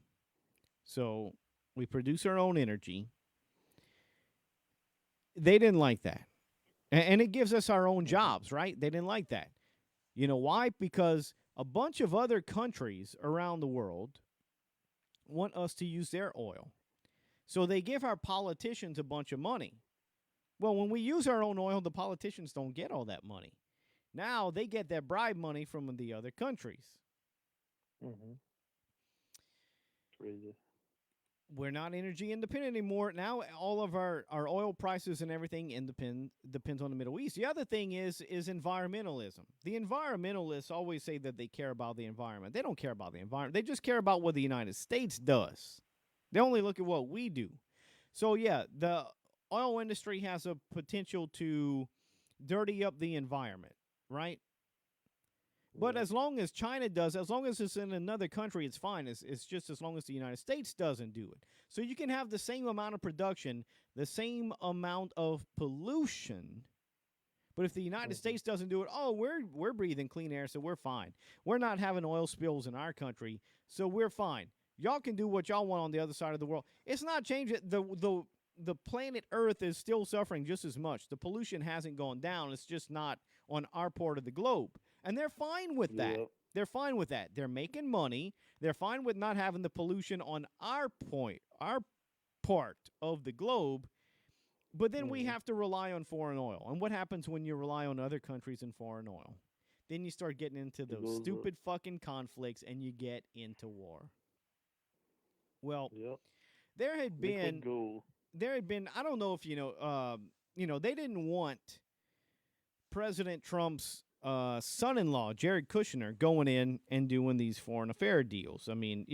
So we produce our own energy. They didn't like that. And it gives us our own Mm-hmm. jobs, right? They didn't like that. You know why? Because a bunch of other countries around the world want us to use their oil. So they give our politicians a bunch of money. Well, when we use our own oil, the politicians don't get all that money. Now they get their bribe money from the other countries. Mm-hmm. Crazy. We're not energy independent anymore. Now all of our oil prices and everything depends on the Middle East. The other thing is environmentalism. The environmentalists always say that they care about the environment. They don't care about the environment. They just care about what the United States does. They only look at what we do. So yeah, the oil industry has a potential to dirty up the environment, right? But Yeah. as long as China does, as long as it's in another country, it's fine. It's just as long as the United States doesn't do it. So you can have the same amount of production, the same amount of pollution. But if the United Mm-hmm. States doesn't do it, oh, we're breathing clean air, so we're fine. We're not having oil spills in our country, so we're fine. Y'all can do what y'all want on the other side of the world. It's not changing. The planet Earth is still suffering just as much. The pollution hasn't gone down. It's just not on our part of the globe. And they're fine with that. Yep. They're fine with that. They're making money. They're fine with not having the pollution on our part of the globe. But then we Mm-hmm. have to rely on foreign oil. And what happens when you rely on other countries and foreign oil? Then you start getting into It those goes up. stupid fucking conflicts and you get into war. Well, Yep. there had Liquid been gold. I don't know if they didn't want President Trump's son-in-law, Jared Kushner, going in and doing these foreign affair deals. I mean,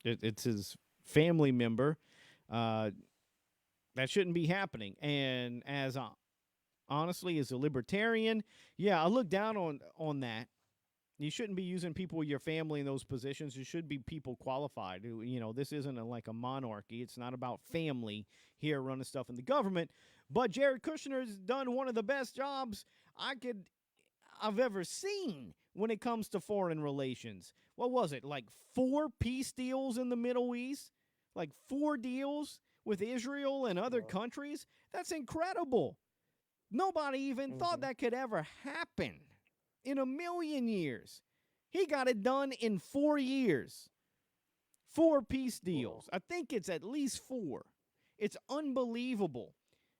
it's his family member. That shouldn't be happening. And as honestly, as a libertarian, yeah, I look down on that. You shouldn't be using people with your family in those positions. You should be people qualified. This isn't like a monarchy. It's not about family here running stuff in the government. But Jared Kushner's done one of the best jobs I've ever seen when it comes to foreign relations. What was it? Like 4 peace deals in the Middle East? Like 4 deals with Israel and other Wow. countries? That's incredible. Nobody even thought Mm-hmm. that could ever happen in a million years. He got it done in 4 years. 4 peace Wow. deals. I think it's at least 4. It's unbelievable.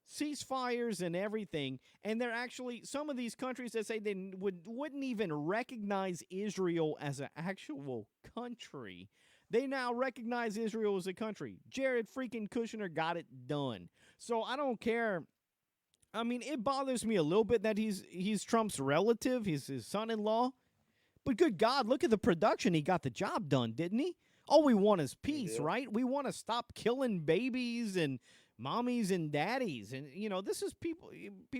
Ceasefires and everything. And they're actually, some of these countries that say they wouldn't even recognize Israel as an actual country. They now recognize Israel as a country. Jared freaking Kushner got it done. So I don't care. I mean, it bothers me a little bit that he's Trump's relative, he's his son-in-law. But good God, look at the production. He got the job done, didn't he? All we want is peace, Yep. right? We want to stop killing babies and mommies and daddies. And, this is people,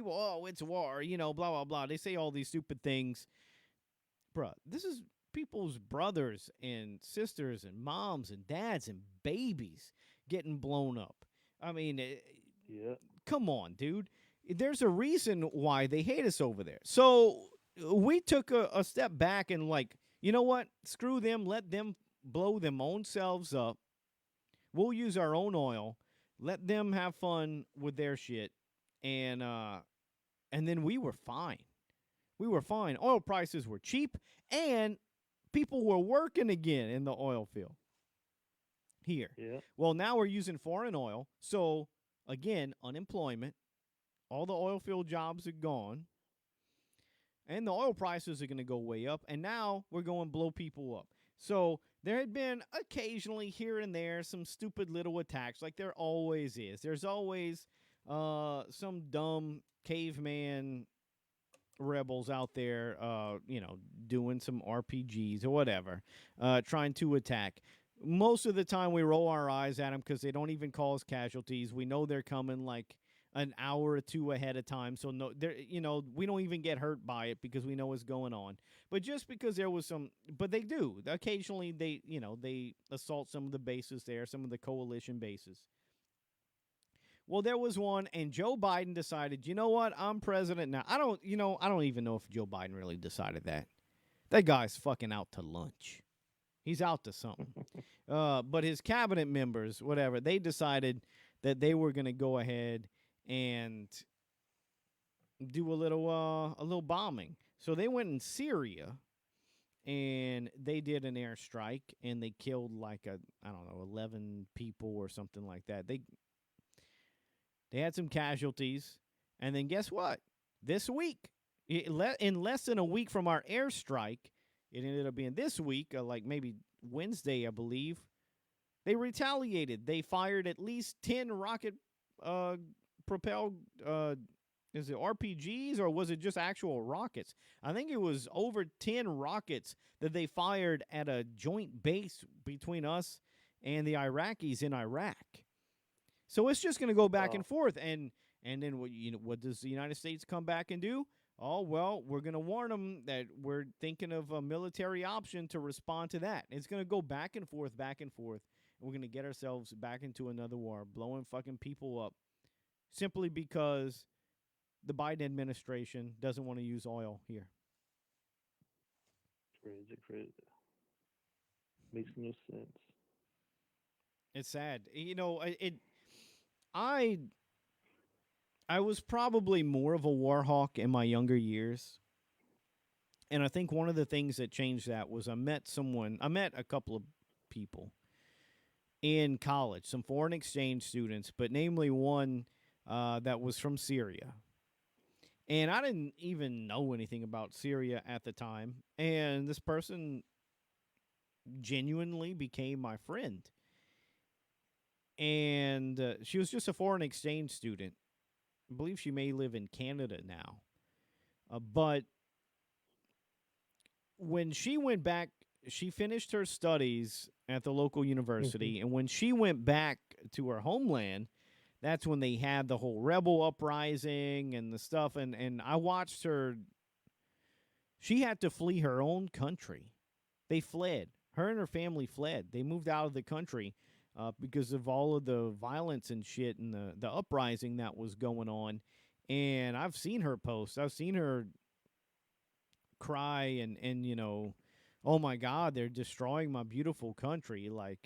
oh, it's war, blah, blah, blah. They say all these stupid things. Bruh, this is people's brothers and sisters and moms and dads and babies getting blown up. I mean, Yep. come on, dude. There's a reason why they hate us over there. So we took a step back and you know what? Screw them. Let them blow them own selves up. We'll use our own oil. Let them have fun with their shit. And then we were fine. We were fine. Oil prices were cheap and people were working again in the oil field. here. Yeah. Well, now we're using foreign oil. So, again, unemployment, all the oil field jobs are gone, and the oil prices are going to go way up. And now we're going to blow people up. So, there had been occasionally here and there some stupid little attacks, like there always is. There's always some dumb caveman rebels out there, doing some RPGs or whatever, trying to attack. Most of the time, we roll our eyes at them because they don't even cause casualties. We know they're coming like an hour or two ahead of time, so no, we don't even get hurt by it because we know what's going on. But just because there was some, but they do occasionally. They assault some of the bases there, some of the coalition bases. Well, there was one, and Joe Biden decided, you know what? I'm president now. I don't even know if Joe Biden really decided that. That guy's fucking out to lunch. He's out to something. But his cabinet members, whatever, they decided that they were going to go ahead and do a little bombing. So they went in Syria and they did an airstrike and they killed like I don't know, 11 people or something like that. They had some casualties. And then guess what? This week, in less than a week from our airstrike, it ended up being this week, like maybe Wednesday, I believe. They retaliated. They fired at least 10 rocket propelled, is it RPGs or was it just actual rockets? I think it was over 10 rockets that they fired at a joint base between us and the Iraqis in Iraq. So it's just going to go back and forth, and then what does the United States come back and do? Oh, well, we're going to warn them that we're thinking of a military option to respond to that. It's going to go back and forth, and we're going to get ourselves back into another war, blowing fucking people up, simply because the Biden administration doesn't want to use oil here. Crazy. Makes no sense. It's sad. I I was probably more of a war hawk in my younger years. And I think one of the things that changed that was I met a couple of people in college, some foreign exchange students, but namely one that was from Syria. And I didn't even know anything about Syria at the time. And this person genuinely became my friend. And she was just a foreign exchange student. I believe she may live in Canada now. But when she went back, she finished her studies at the local university. And when she went back to her homeland, that's when they had the whole rebel uprising and the stuff. And I watched her. She had to flee her own country. They fled. Her and her family fled. They moved out of the country because of all of the violence and shit and the uprising that was going on. And I've seen her post. I've seen her cry and oh my God, they're destroying my beautiful country. Like,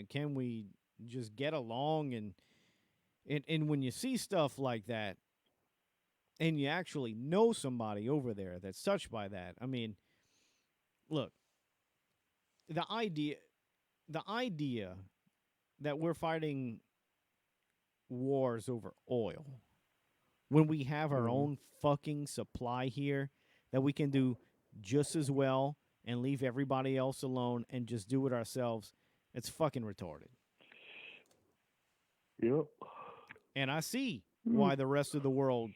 can we just get along? And when you see stuff like that and you actually know somebody over there that's touched by that, I mean, look, the idea that we're fighting wars over oil when we have our own fucking supply here that we can do just as well and leave everybody else alone and just do it ourselves, it's fucking retarded. Yep. And I see why the rest of the world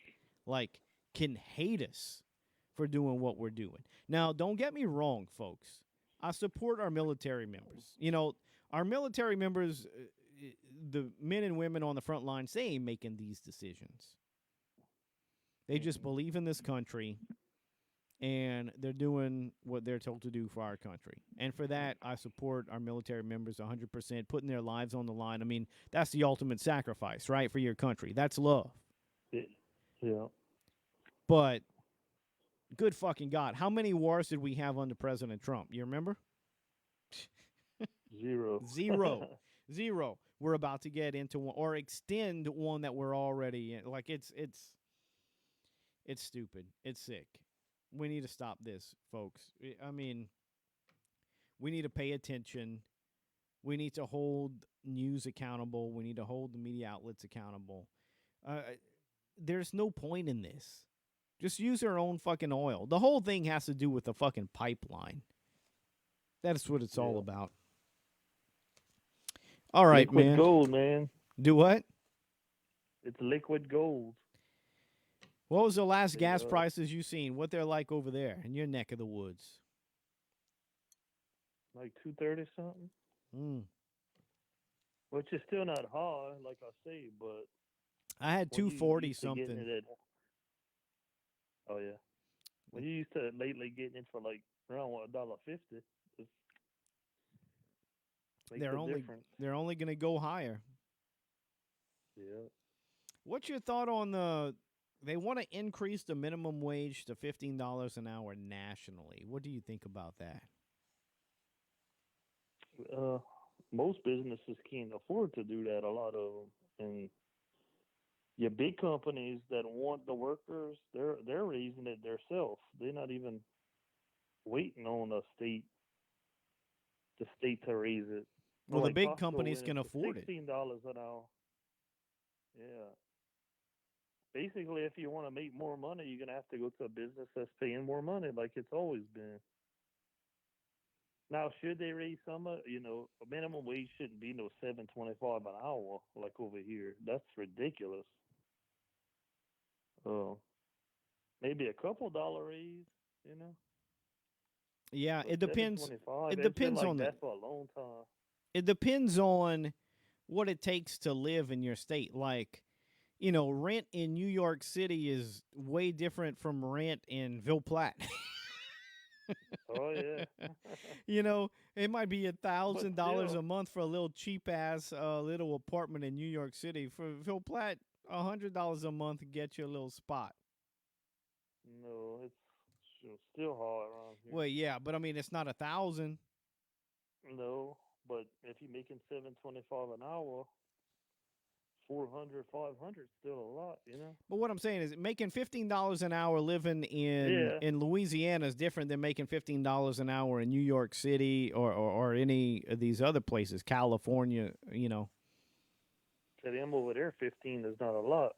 can hate us for doing what we're doing. Now, don't get me wrong, folks. I support our military members. Our military members, the men and women on the front lines, they ain't making these decisions. They just believe in this country, and they're doing what they're told to do for our country. And for that, I support our military members 100%, putting their lives on the line. I mean, that's the ultimate sacrifice, right, for your country. That's love. Yeah. But good fucking God, how many wars did we have under President Trump? You remember? Zero. Zero. We're about to get into one or extend one that we're already in. Like it's stupid. It's sick. We need to stop this, folks. I mean, we need to pay attention. We need to hold news accountable. We need to hold the media outlets accountable. Uh, there's no point in this. Just use their own fucking oil. The whole thing has to do with the fucking pipeline. That's what it's all Yeah. about. All right, Liquid man. gold, man. Do what? It's liquid gold. What was the last They gas prices you seen? What they're like over there in your neck of the woods? like 230 something, Mm. which is still not high, like I say, but I had when you 240 used to getting something. it at, oh yeah, when you used to lately getting it for like around what $1.50, it makes They're a only difference. they're only going to go higher. Yeah. What's your thought on the? They want to increase the minimum wage to $15 an hour nationally. What do you think about that? Uh, most businesses can't afford to do that. A lot of them, and your big companies that want the workers, they're raising it themselves. They're not even waiting on the state to raise it. Well, Well, the like big Costco companies went it can to afford it. $16 an hour. Yeah. Basically, if you want to make more money, you're gonna have to go to a business that's paying more money, like it's always been. Now, should they raise some? A minimum wage shouldn't be no 7.25 an hour like over here. That's ridiculous. Uh, maybe a couple dollar raise, you know. Yeah, But it seven depends. twenty five, It it's been depends like on the. that for a long time. It depends on what it takes to live in your state. Like, rent in New York City is way different from rent in Ville Platte. Oh yeah. It might be But $1,000 still, a month for a little cheap ass little apartment in New York City. For Ville Platte, $100 a month to get you a little spot. no, it's still hard around here. Well, yeah, but I mean, it's not 1,000. No, but if you're making 7.25 an hour, 400, 500 still a lot, you know. But what I'm saying is, making $15 an hour living in Yeah. in Louisiana is different than making $15 an hour in New York City or any of these other places, California. To them over there, 15 is not a lot.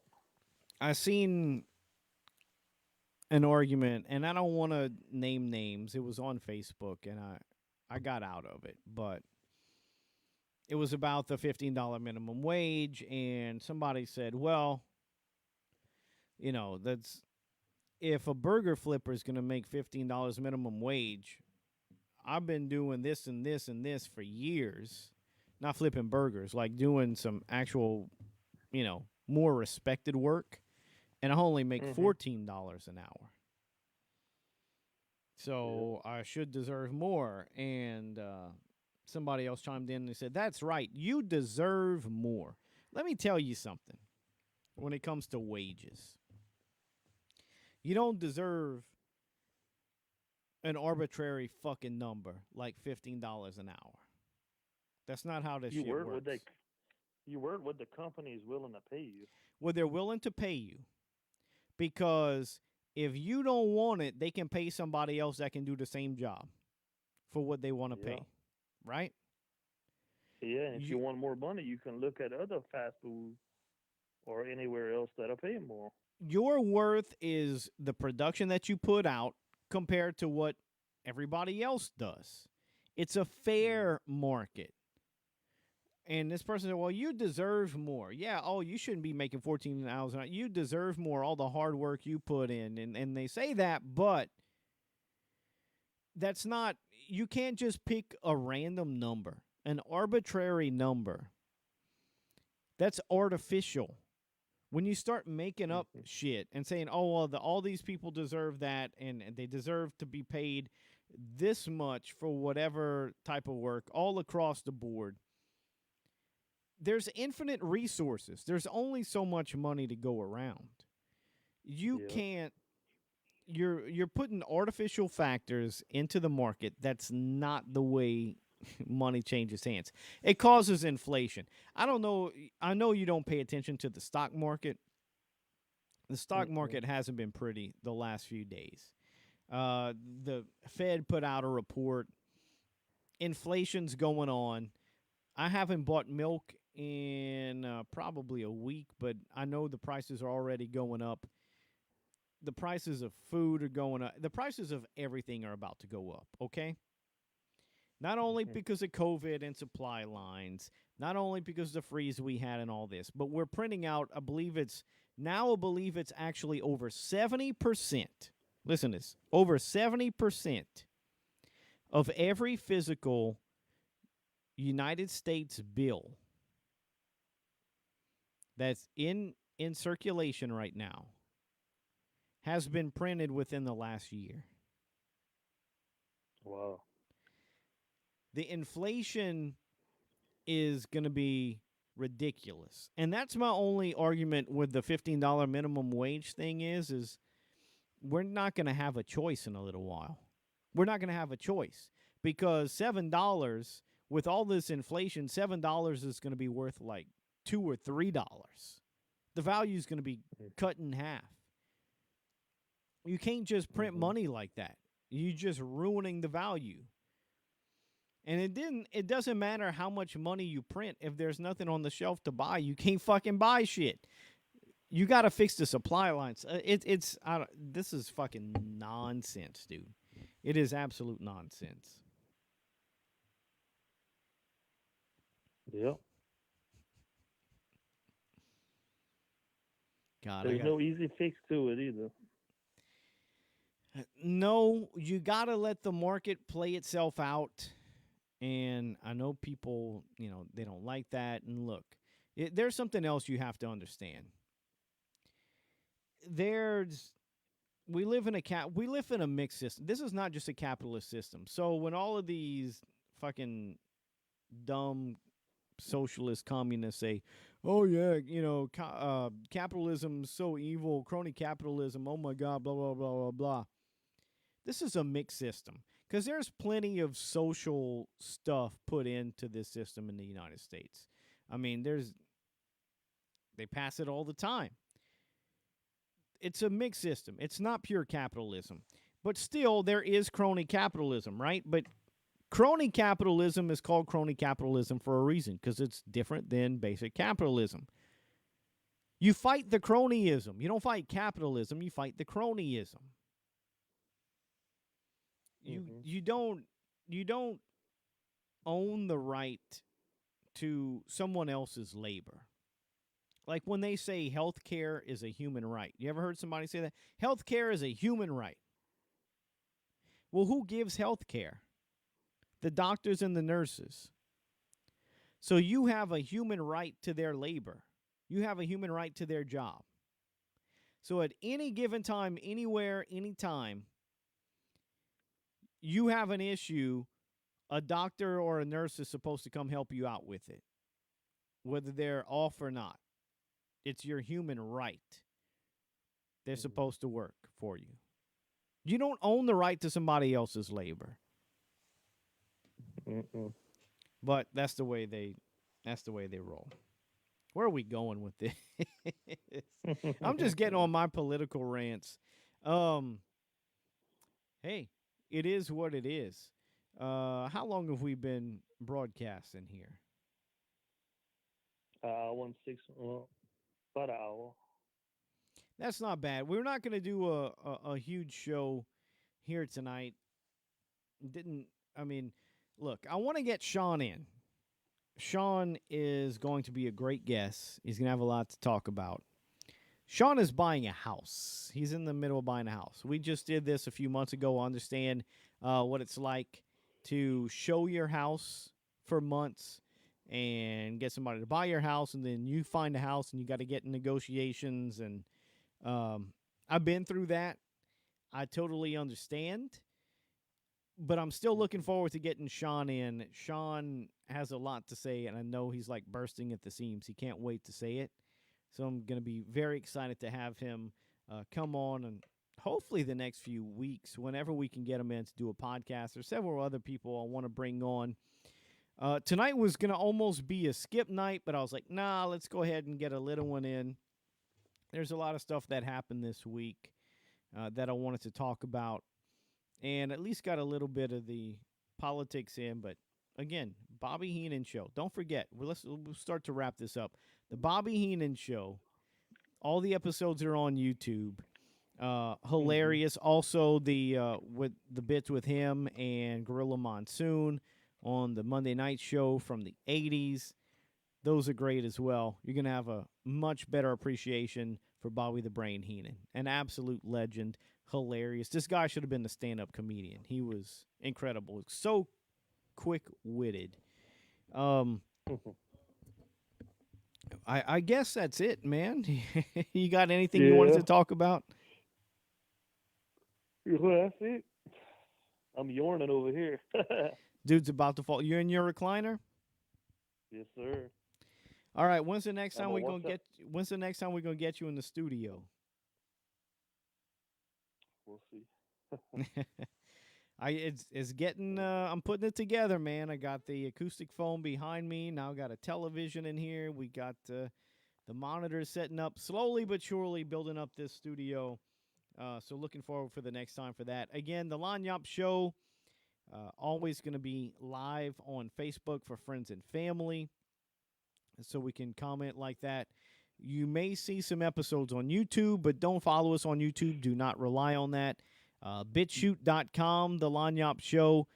I seen an argument, and I don't want to name names. It was on Facebook, and I got out of it, but it was about the $15 minimum wage, and somebody said, "Well, that's if a burger flipper is going to make $15 minimum wage. I've been doing this and this and this for years, not flipping burgers, like doing some actual, more respected work, and I only make Mhm. $14 an hour." Yeah. So I should deserve more. And somebody else chimed in and said, "That's right. You deserve more." Let me tell you something when it comes to wages. You don't deserve an arbitrary fucking number like $15 an hour. That's not how this You shit work what works. the company is willing to pay you. Well, they're willing to pay you because if you don't want it, they can pay somebody else that can do the same job for what they want to Yeah. pay, right? Yeah, and if you You, want more money, you can look at other fast food or anywhere else that'll pay more. your worth is the production that you put out compared to what everybody else does. It's a Mm. fair market. And this person said, "Well, you deserve more." Yeah, oh, you shouldn't be making 14 hours an hour. You deserve more, all the hard work you put in. And they say that, but that's not, you can't just pick a random number, an arbitrary number. That's artificial. When you start making up Mhm. shit and saying, "Oh well, all these people deserve that, and they deserve to be paid this much for whatever type of work all across the board," there's infinite resources. There's only so much money to go around. You Yeah. can't. You're putting artificial factors into the market. That's not the way money changes hands. It causes inflation. I don't know. I know you don't pay attention to the stock market. The stock Mm-mm. market hasn't been pretty the last few days. The Fed put out a report. Inflation's going on. I haven't bought milk in probably a week, but I know the prices are already going up. The prices of food are going up. The prices of everything are about to go up, okay? Not only Mhm. because of COVID and supply lines, not only because of the freeze we had and all this, but we're printing out, I believe it's actually over 70%. Listen to this, over 70% of every physical United States bill that's in circulation right now has been printed within the last year. Wow. The inflation is going to be ridiculous. And that's my only argument with the $15 minimum wage thing is we're not going to have a choice in a little while. We're not going to have a choice because $7 with all this inflation, $7 is going to be worth like 2 or $3. The value is going to be cut in half. You can't just print Mm-hmm. money like that. You're just ruining the value. And it doesn't matter how much money you print if there's nothing on the shelf to buy. You can't fucking buy shit. You got to fix the supply lines. It's I don't, this is fucking nonsense, dude. It is absolute nonsense. Yep. God, I There's got no easy fix to it either. no. You got to let the market play itself out. And I know people, they don't like that. And look, there's something else you have to understand. There's we live in a mixed system. This is not just a capitalist system. So when all of these fucking dumb socialist communists say, "Oh yeah, capitalism's so evil, crony capitalism. Oh my god, blah blah blah blah blah." This is a mixed system because there's plenty of social stuff put into this system in the United States. I mean, they pass it all the time. It's a mixed system. It's not pure capitalism. But still there is crony capitalism, right? But crony capitalism is called crony capitalism for a reason because it's different than basic capitalism. You fight the cronyism. You don't fight capitalism, you fight the cronyism. You Mm-hmm. you don't you don't own the right to someone else's labor. Like when they say healthcare is a human right. You ever heard somebody say that? Healthcare is a human right. Well, who gives healthcare? The doctors and the nurses. So you have a human right to their labor. You have a human right to their job. So at any given time, anywhere, anytime, you have an issue, a doctor or a nurse is supposed to come help you out with it, whether they're off or not. It's your human right. They're Mm-hmm. supposed to work for you. You don't own the right to somebody else's labor. Mm-mm. But that's the way they roll. Where are we going with this? I'm just getting on my political rants. Um, hey, it is what it is. How long have we been broadcasting here? 1 6. Well, about an hour. That's not bad. We're not going to do a huge show here tonight. Didn't I mean? Look, I want to get Sean in. Sean is going to be a great guest. He's going to have a lot to talk about. Sean is buying a house. He's in the middle of buying a house. We just did this a few months ago. Understand what it's like to show your house for months and get somebody to buy your house, and then you find a house and you got to get in negotiations. And I've been through that. I totally understand, but I'm still looking Mm-hmm. forward to getting Sean in. Sean has a lot to say, and I know he's like bursting at the seams. He can't wait to say it. So I'm going to be very excited to have him come on, and hopefully the next few weeks, whenever we can get him in to do a podcast. There's several other people I want to bring on. Tonight was going to almost be a skip night, but I was like, nah, let's go ahead and get a little one in. There's a lot of stuff that happened this week that I wanted to talk about, and at least got a little bit of the politics in, but again, Bobby Heenan Show. Don't forget, we'll start to wrap this up. The Bobby Heenan Show. All the episodes are on YouTube. Mm-hmm. Hilarious. Also, the with the bits with him and Gorilla Monsoon on the Monday night show from the '80s. Those are great as well. You're gonna have a much better appreciation for Bobby the Brain Heenan, an absolute legend. Hilarious. This guy should have been a stand-up comedian. He was incredible. So quick-witted. Um, I guess that's it, man. You got anything you wanted Yeah. to talk about? Well, that's it. I'm yawning over here. Dude's about to fall. You're in your recliner. Yes, sir. All right. When's the next I'm time a we once gonna up. get? When's the next time we gonna get you in the studio? We'll see. It's getting. I'm putting it together, man. I got the acoustic foam behind me. Now I got a television in here. We got the monitors setting up slowly but surely, building up this studio. So looking forward for the next time for that. Again, the Lanyap Show. Always going to be live on Facebook for friends and family, so we can comment like that. You may see some episodes on YouTube, but don't follow us on YouTube. Do not rely on that. BitChute.com, The Lanyap Show.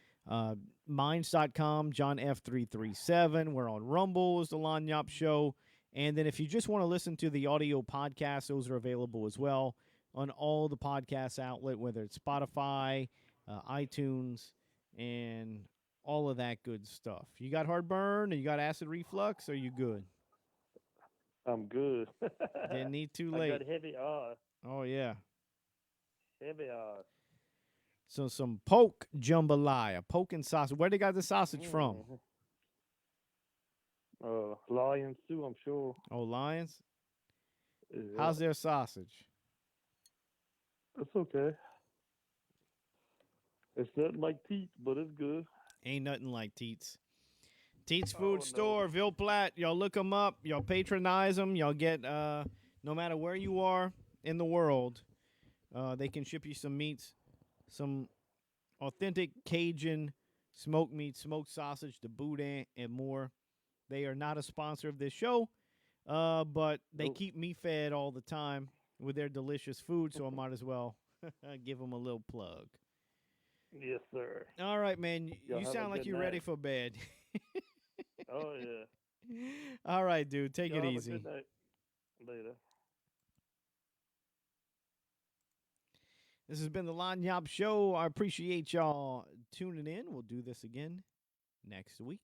Minds.com, John F337. We're on Rumble as The Lanyap Show. And then if you just want to listen to the audio podcast, those are available as well on all the podcast outlet, whether it's Spotify, iTunes, and all of that good stuff. You got heartburn or you got acid reflux? Are you good? I'm good. Didn't need too I got late. heavy eyes. Oh yeah. Heavy eyes. So some poke jambalaya, poke and sausage. Where they got the sausage from? Mm. Lions too, I'm sure. Oh, Lions. Yeah, How's their sausage? it's okay. It's nothing like teeth, but it's good. Ain't nothing like Teats. Teats Food Oh no. Store, Ville Platte. Y'all look them up. Y'all patronize them. Y'all get no matter where you are in the world, they can ship you some meats, some authentic Cajun smoked meat, smoked sausage, the boudin, and more. They are not a sponsor of this show, but they Nope. keep me fed all the time with their delicious food, so I might as well give them a little plug. Yes, sir. All right, man. Y'all You have a sound like good you're ready night. for bed. Oh yeah. All right, dude. Take Y'all it have a easy. good night. Later. This has been the Lanyap Show. I appreciate y'all tuning in. We'll do this again next week.